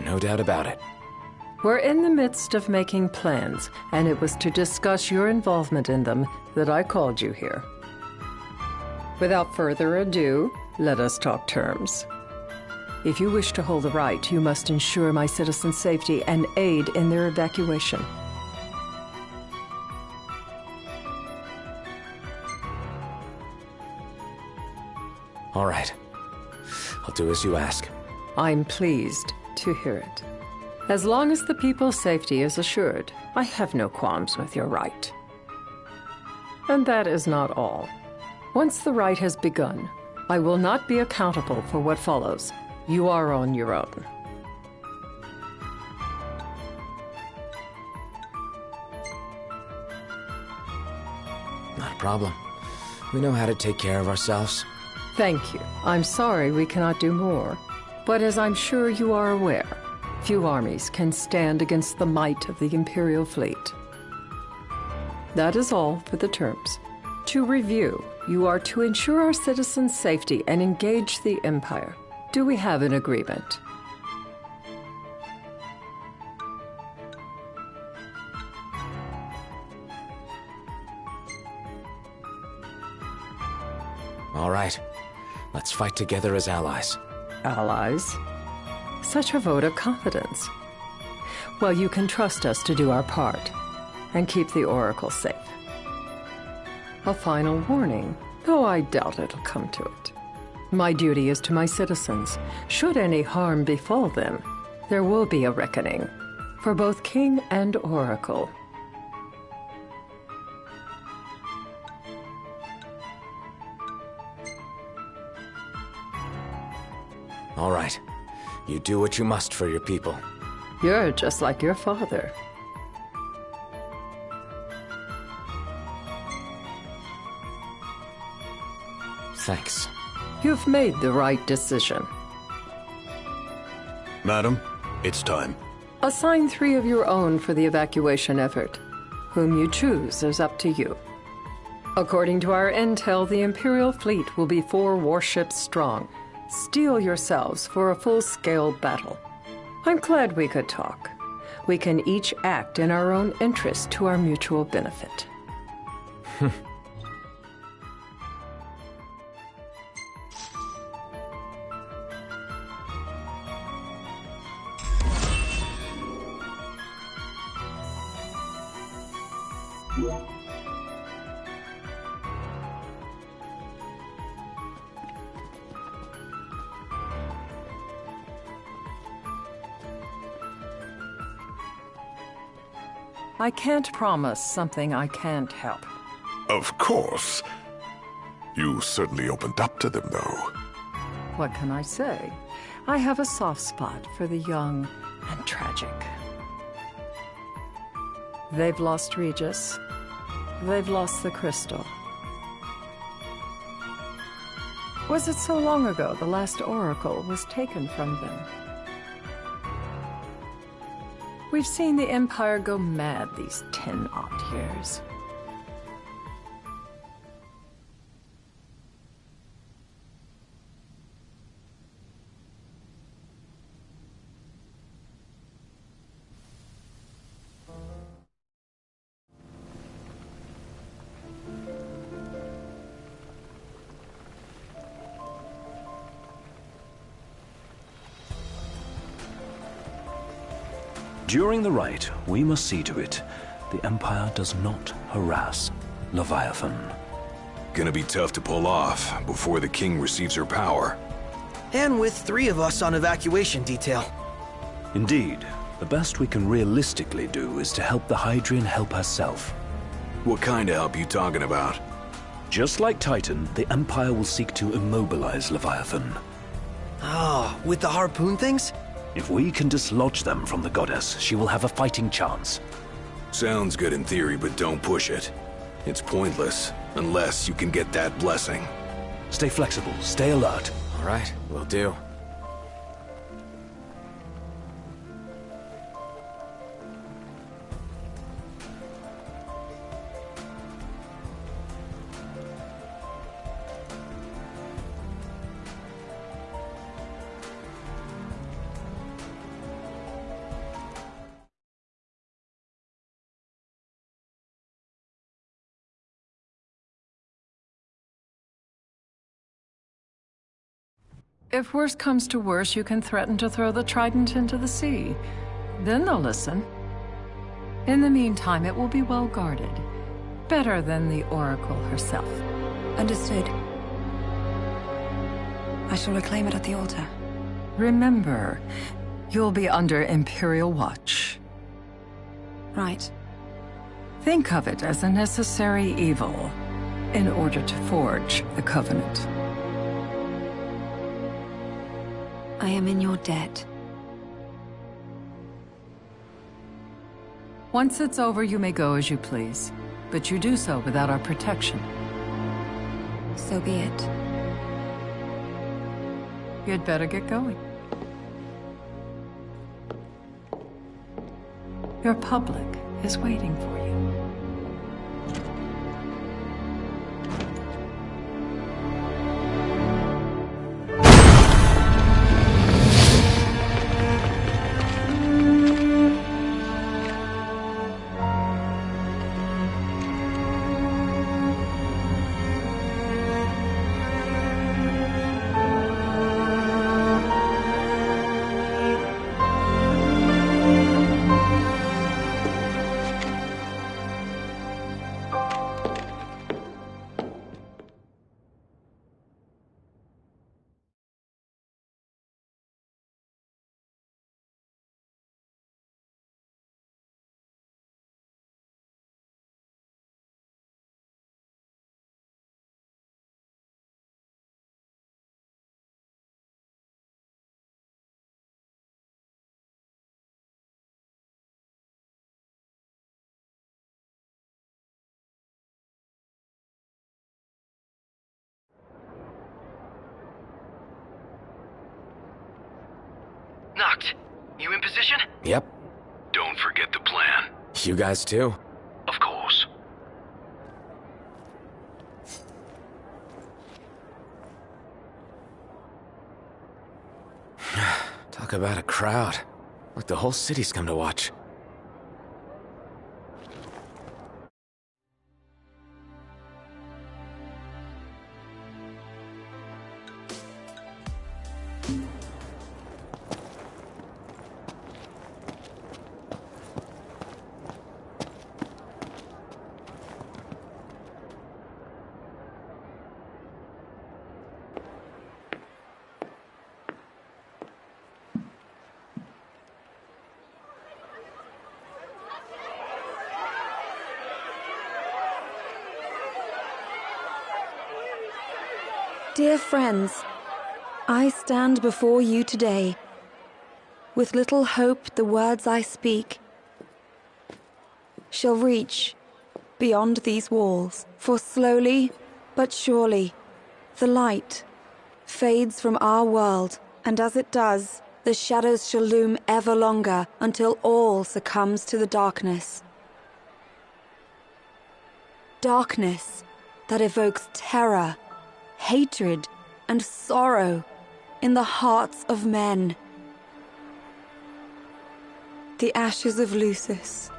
No doubt about it. We're in the midst of making plans, and it was to discuss your involvement in them that I called you here. Without further ado, let us talk terms. If you wish to hold the right, you must ensure my citizens' safety and aid in their evacuation. All right. I'll do as you ask. I'm pleased to hear it. As long as the people's safety is assured, I have no qualms with your right. And that is not all. Once the rite has begun, I will not be accountable for what follows. You are on your own. Not a problem. We know how to take care of ourselves. Thank you. I'm sorry we cannot do more. But as I'm sure you are aware, few armies can stand against the might of the Imperial fleet. That is all for the terms. To review, you are to ensure our citizens' safety and engage the Empire. Do we have an agreement? All right. Let's fight together as allies. Allies? Such a vote of confidence. Well, you can trust us to do our part and keep the Oracle safe. A final warning, though I doubt it'll come to it. My duty is to my citizens. Should any harm befall them, there will be a reckoning for both King and Oracle. All right. You do what you must for your people. You're just like your father. Thanks. You've made the right decision. Madam, it's time. Assign 3 of your own for the evacuation effort. Whom you choose is up to you. According to our intel, the Imperial fleet will be 4 warships strong. Steel yourselves for a full-scale battle. I'm glad we could talk. We can each act in our own interest to our mutual benefit. I can't promise something I can't help. Of course. You certainly opened up to them, though. What can I say? I have a soft spot for the young and tragic. They've lost Regis. They've lost the crystal. Was it so long ago the last oracle was taken from them? We've seen the Empire go mad these 10-odd years. During the rite, we must see to it the Empire does not harass Leviathan. Gonna be tough to pull off before the king receives her power. And with 3 of us on evacuation detail. Indeed, the best we can realistically do is to help the Hydrian help herself. What kind of help you talking about? Just like Titan, the Empire will seek to immobilize Leviathan. Ah, with the harpoon things? If we can dislodge them from the goddess, she will have a fighting chance. Sounds good in theory, but don't push it. It's pointless, unless you can get that blessing. Stay flexible, stay alert. All right, will do. If worse comes to worse, you can threaten to throw the trident into the sea. Then they'll listen. In the meantime, it will be well guarded. Better than the Oracle herself. Understood. I shall reclaim it at the altar. Remember, you'll be under Imperial watch. Right. Think of it as a necessary evil in order to forge the Covenant. I am in your debt. Once it's over, you may go as you please. But you do so without our protection. So be it. You'd better get going. Your public is waiting for you. Noct, you in position? Yep. Don't forget the plan. You guys too? Of course. Talk about a crowd. Like the whole city's come to watch. Dear friends, I stand before you today, with little hope the words I speak shall reach beyond these walls, for slowly but surely the light fades from our world, and as it does, the shadows shall loom ever longer until all succumbs to the darkness. Darkness that evokes terror, hatred, and sorrow in the hearts of men. The ashes of Lucis.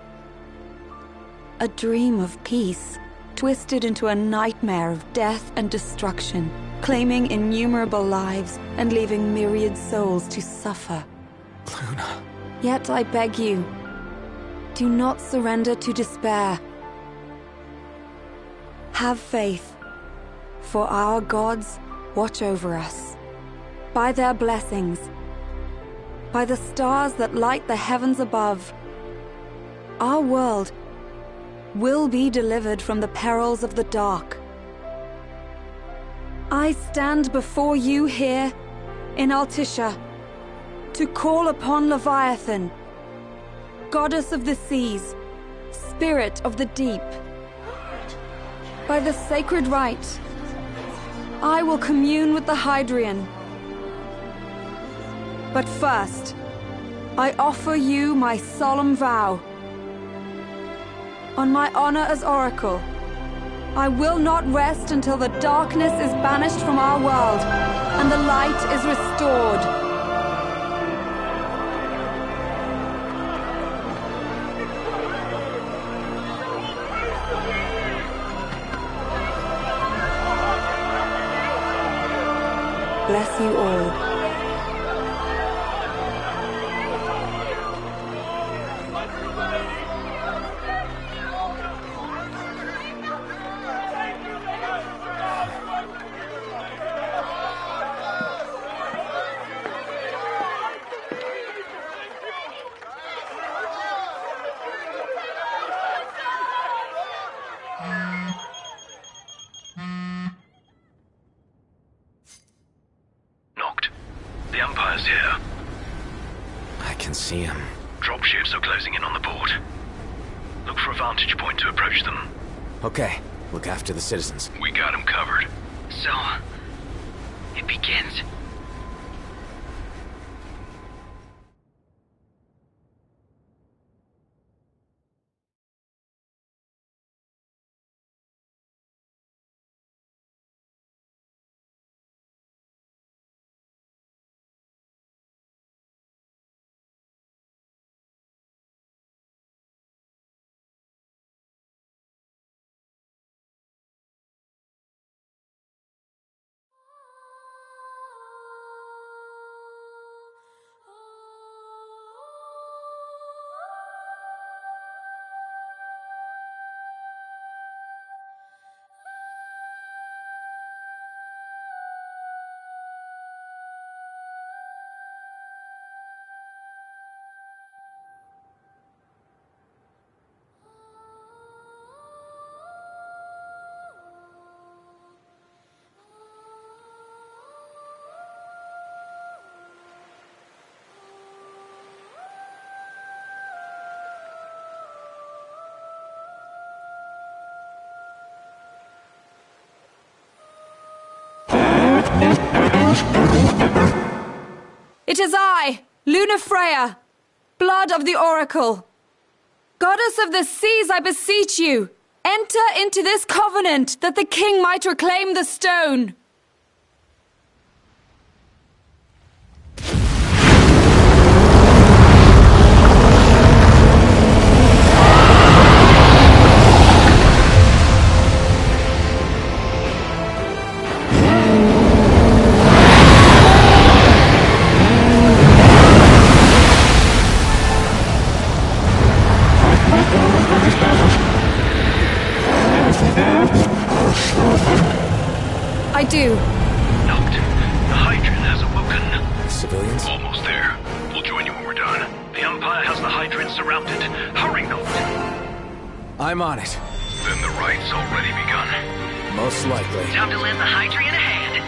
A dream of peace, twisted into a nightmare of death and destruction, claiming innumerable lives and leaving myriad souls to suffer. Luna. Yet I beg you, do not surrender to despair. Have faith. For our gods watch over us. By their blessings, by the stars that light the heavens above, our world will be delivered from the perils of the dark. I stand before you here in Altissia to call upon Leviathan, goddess of the seas, spirit of the deep. By the sacred rite, I will commune with the Hydrian. But first, I offer you my solemn vow. On my honor as Oracle, I will not rest until the darkness is banished from our world and the light is restored. Bless you all. The Empire's here. I can see him. Dropships are closing in on the port. Look for a vantage point to approach them. Okay, look after the citizens. We got them covered. So, it begins. It is I, Luna Freya, blood of the Oracle. Goddess of the seas, I beseech you, enter into this covenant that the king might reclaim the stone. civilians? Almost there. We'll join you when we're done. The Empire has the Hydrant surrounded. Hurry, Noct. I'm on it. Then the right's already begun. Most likely. Time to lend the Hydrant a hand.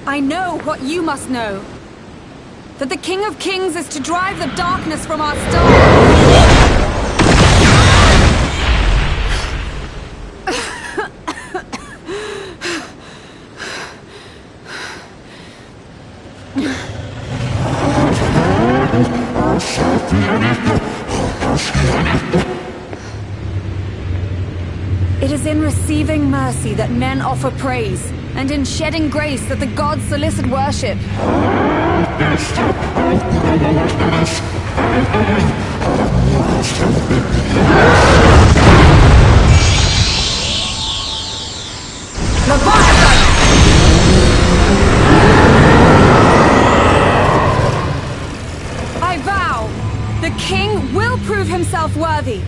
I know what you must know. That the King of Kings is to drive the darkness from our stars. It is in receiving mercy that men offer praise, and in shedding grace that the gods solicit worship. I vow, the king will prove himself worthy.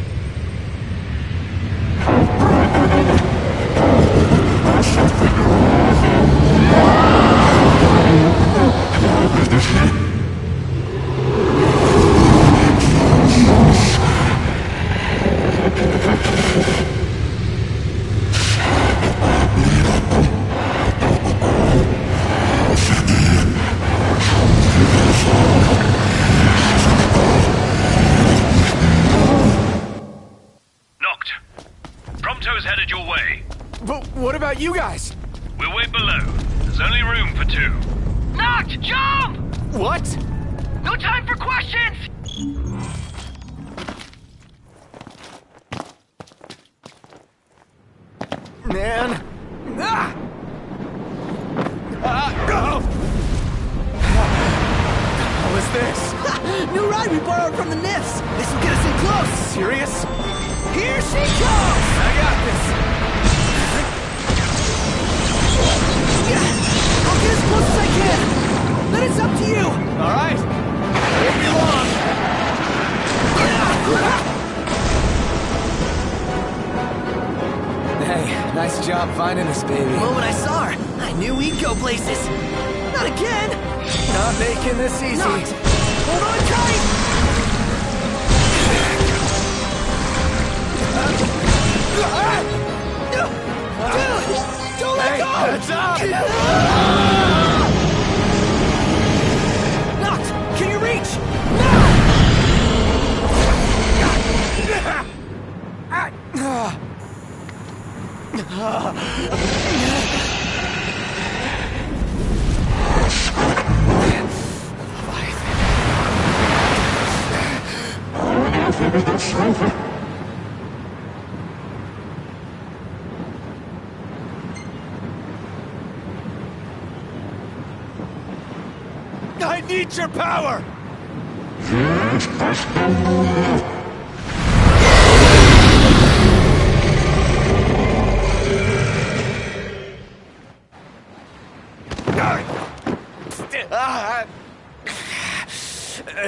But what about you guys? We'll wait below. There's only room for two. Noct, jump! What? No time for questions! Man. Ah! What was this? New ride we borrowed from the Nifs. This will get us in close. Serious? Here she comes! I got this. I'll get as close as I can. Then it's up to you. All right. Won't be long. Hey, nice job finding us, baby. The moment I saw her, I knew we'd go places. Not again. Not making this easy. Not. Hold on tight. Dude, don't let go. Heads up. Noct, can you reach? I need your power! So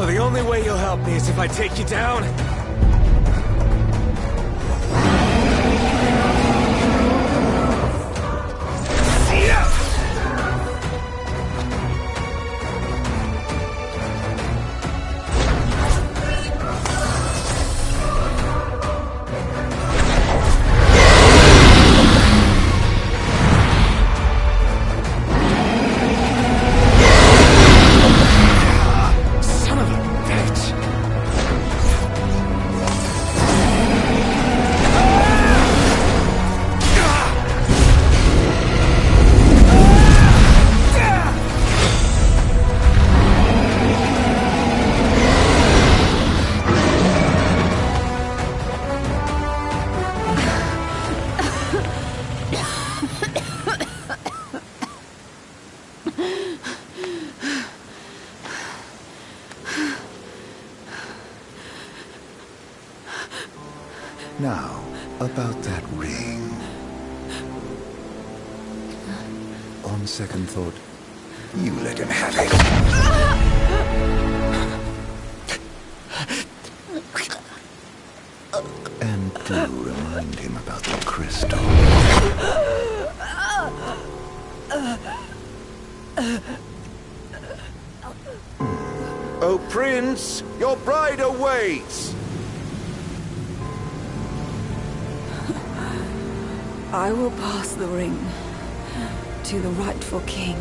the only way you'll help me is if I take you down? Now, about that ring. On second thought, you let him have it. And do remind him about the crystal. Oh, Prince, your bride awaits! I will pass the ring to the rightful king.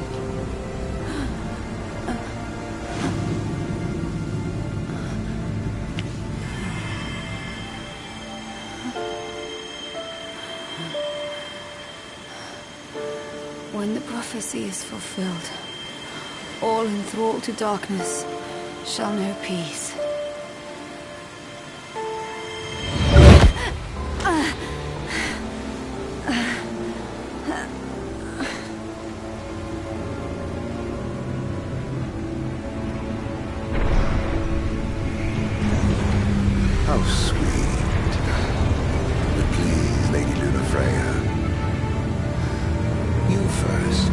When the prophecy is fulfilled, all enthralled to darkness shall know peace. How sweet. But please, Lady Lunafreya, you first.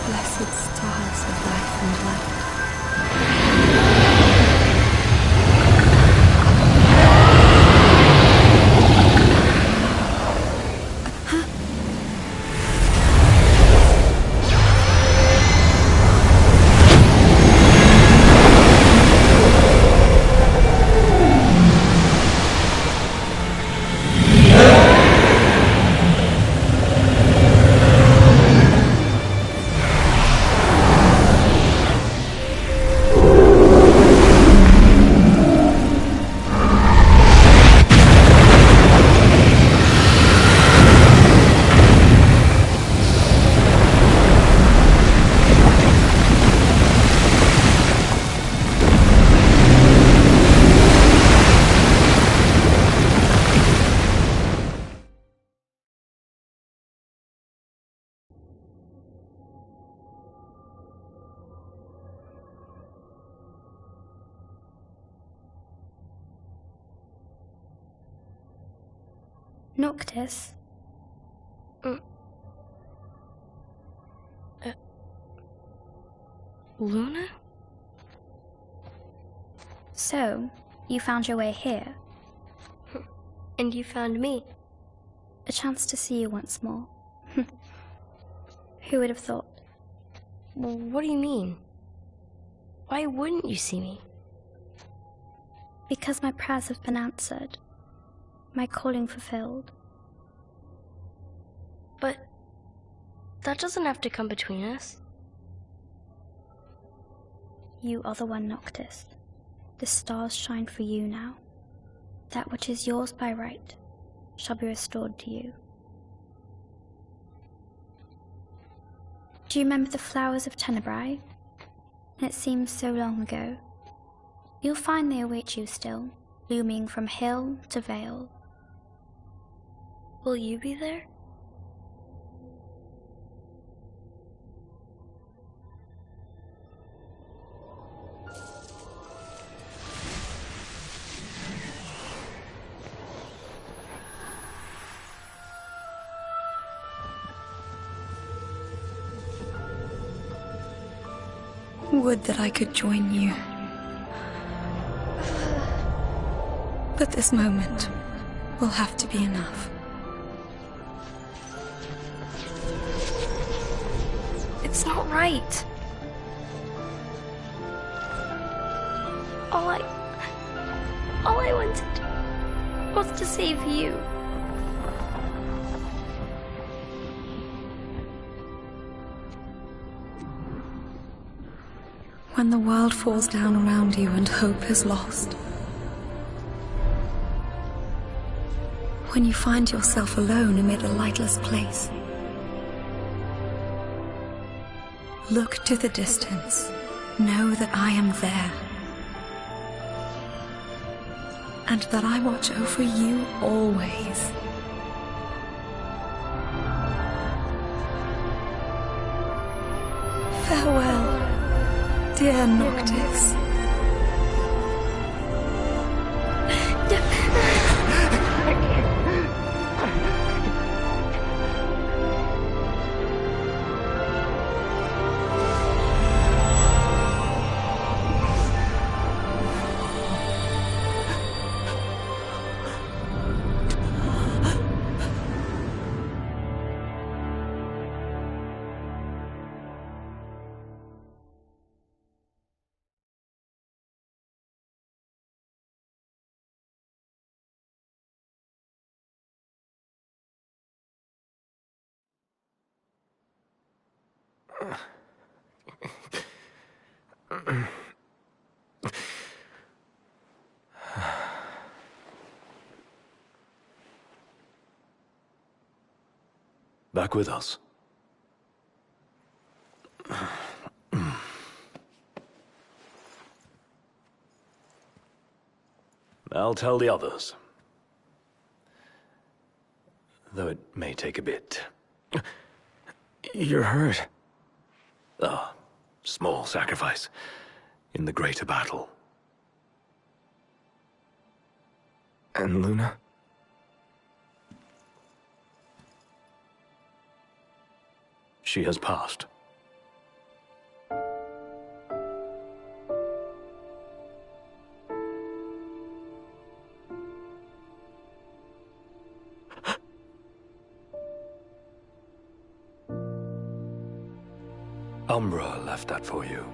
Blessed stars of life and light. Noctis? Luna? So, you found your way here. And you found me. A chance to see you once more. Who would have thought? Well, what do you mean? Why wouldn't you see me? Because my prayers have been answered. My calling fulfilled. But that doesn't have to come between us. You are the one, Noctis. The stars shine for you now. That which is yours by right shall be restored to you. Do you remember the flowers of Tenebrae? It seems so long ago. You'll find they await you still, blooming from hill to vale. Will you be there? Would that I could join you. But this moment will have to be enough. It's not right. All I wanted was to save you. When the world falls down around you and hope is lost. When you find yourself alone amid a lightless place. Look to the distance. Know that I am there. And that I watch over you always. Farewell, dear Noctis. Back with us. I'll tell the others. Though it may take a bit. You're hurt. Ah, small sacrifice in the greater battle. And Luna? She has passed. Umbra left that for you.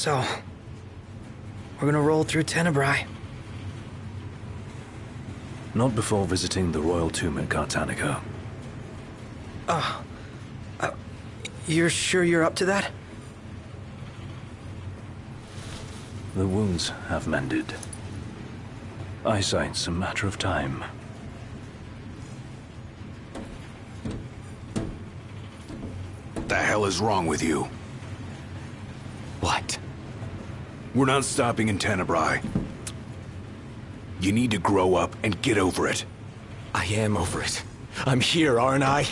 So, we're gonna roll through Tenebrae. Not before visiting the royal tomb at Gartanica. You're sure you're up to that? The wounds have mended. Eyesight's a matter of time. What the hell is wrong with you? What? We're not stopping in Tenebrae. You need to grow up and get over it. I am over it. I'm here, aren't I?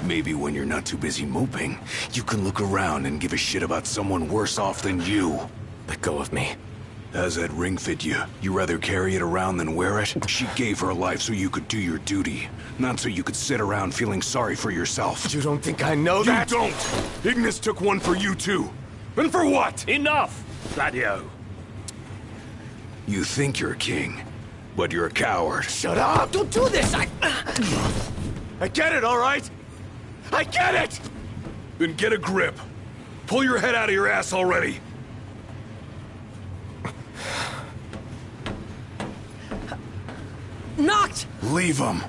Maybe when you're not too busy moping, you can look around and give a shit about someone worse off than you. Let go of me. How's that ring fit you? You rather carry it around than wear it? She gave her life so you could do your duty, not so you could sit around feeling sorry for yourself. You don't think I know that? You don't! Ignis took one for you too. And for what? Enough, Gladio. You think you're king, but you're a coward. Shut up! Don't do this! I get it, all right? I get it! Then get a grip. Pull your head out of your ass already. Knocked! Leave him.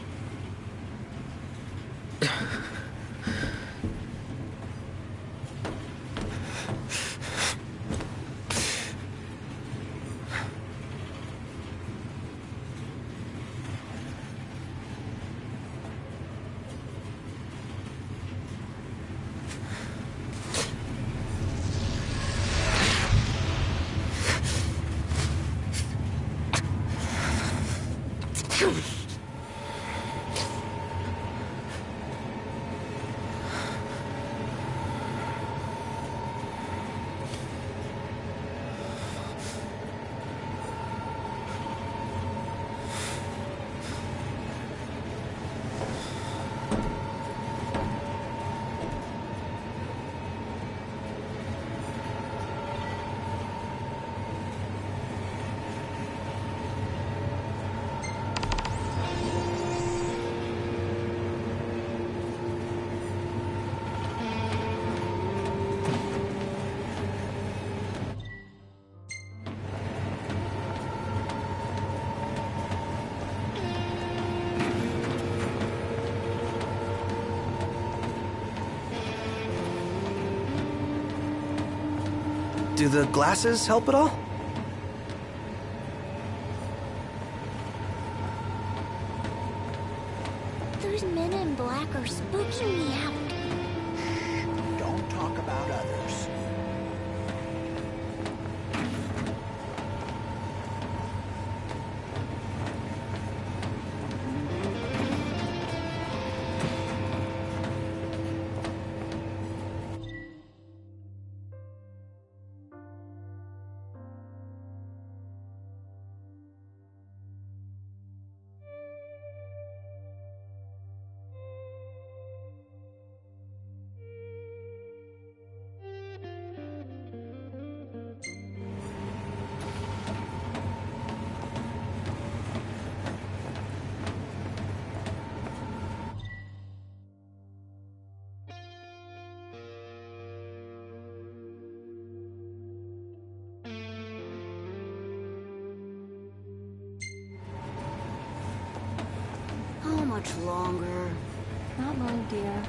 Do the glasses help at all? Those men in black are spooking me out. Don't talk about others. How much longer? Not long, dear.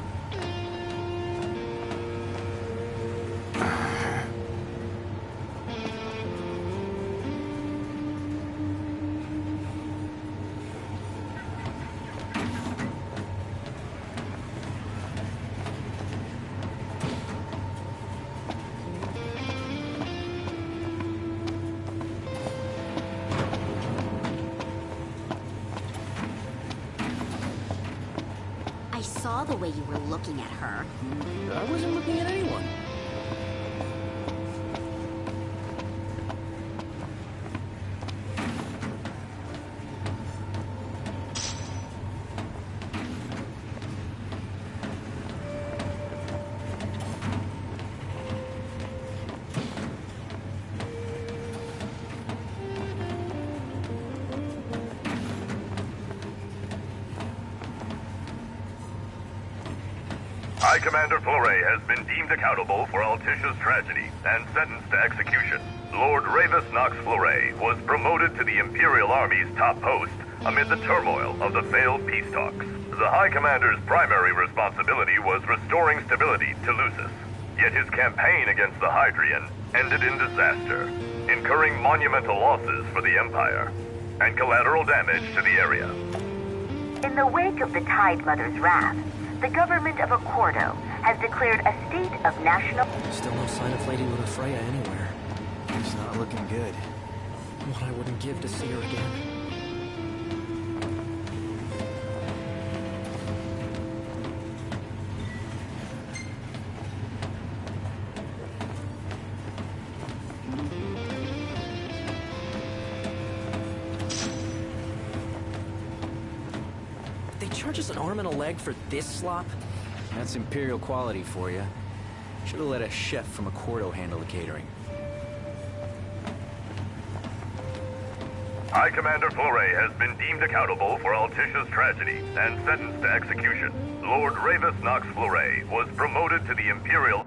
I saw the way you were looking at her. I wasn't looking at anyone. High Commander Fleury has been deemed accountable for Altisha's tragedy and sentenced to execution. Lord Ravis Knox Fleury was promoted to the Imperial Army's top post amid the turmoil of the failed peace talks. The High Commander's primary responsibility was restoring stability to Lucis. Yet his campaign against the Hydrian ended in disaster, incurring monumental losses for the Empire and collateral damage to the area. In the wake of the Tide Mother's wrath, the government of Accordo has declared a state of national... Still no sign of Lady Lunafreya anywhere. It's not looking good. What I wouldn't give to see her again. They charge us an arm and a leg for this slop? That's Imperial quality for you. Should have let a chef from Accordo handle the catering. High Commander Fleury has been deemed accountable for Alticia's tragedy and sentenced to execution. Lord Ravis Knox Fleury was promoted to the Imperial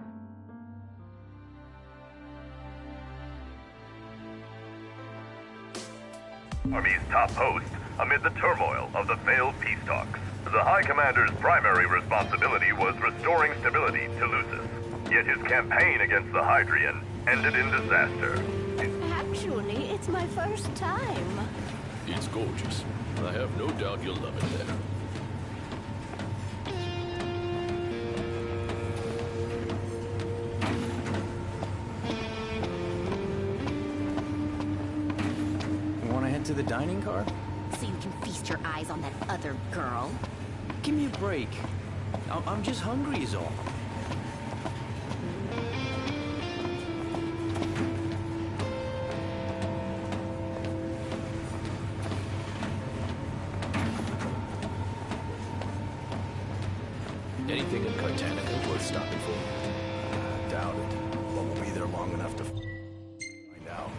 Army's top post amid the turmoil of the failed peace talks. The High Commander's primary responsibility was restoring stability to Lucis. Yet his campaign against the Hydrian ended in disaster. Actually, it's my first time. It's gorgeous. I have no doubt you'll love it there. Want to head to the dining car? So you can feast your eyes on that other girl. Give me a break. I'm just hungry is all. Anything in Cartanica worth stopping for? Doubt it, but we'll be there long enough to find out.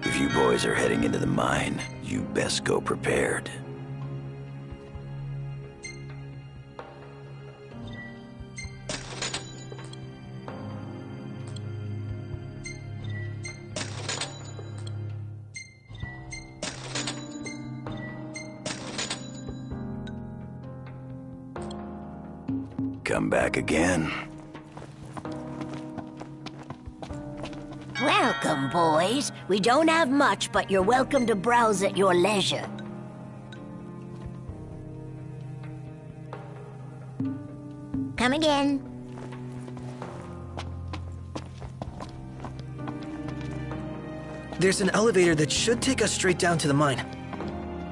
If you boys are heading into the mine, You best go prepared. Come back again. Welcome, boys. We don't have much, but you're welcome to browse at your leisure. Come again. There's an elevator that should take us straight down to the mine.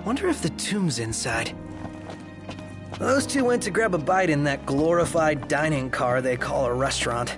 Wonder if the tomb's inside. Those two went to grab a bite in that glorified dining car they call a restaurant.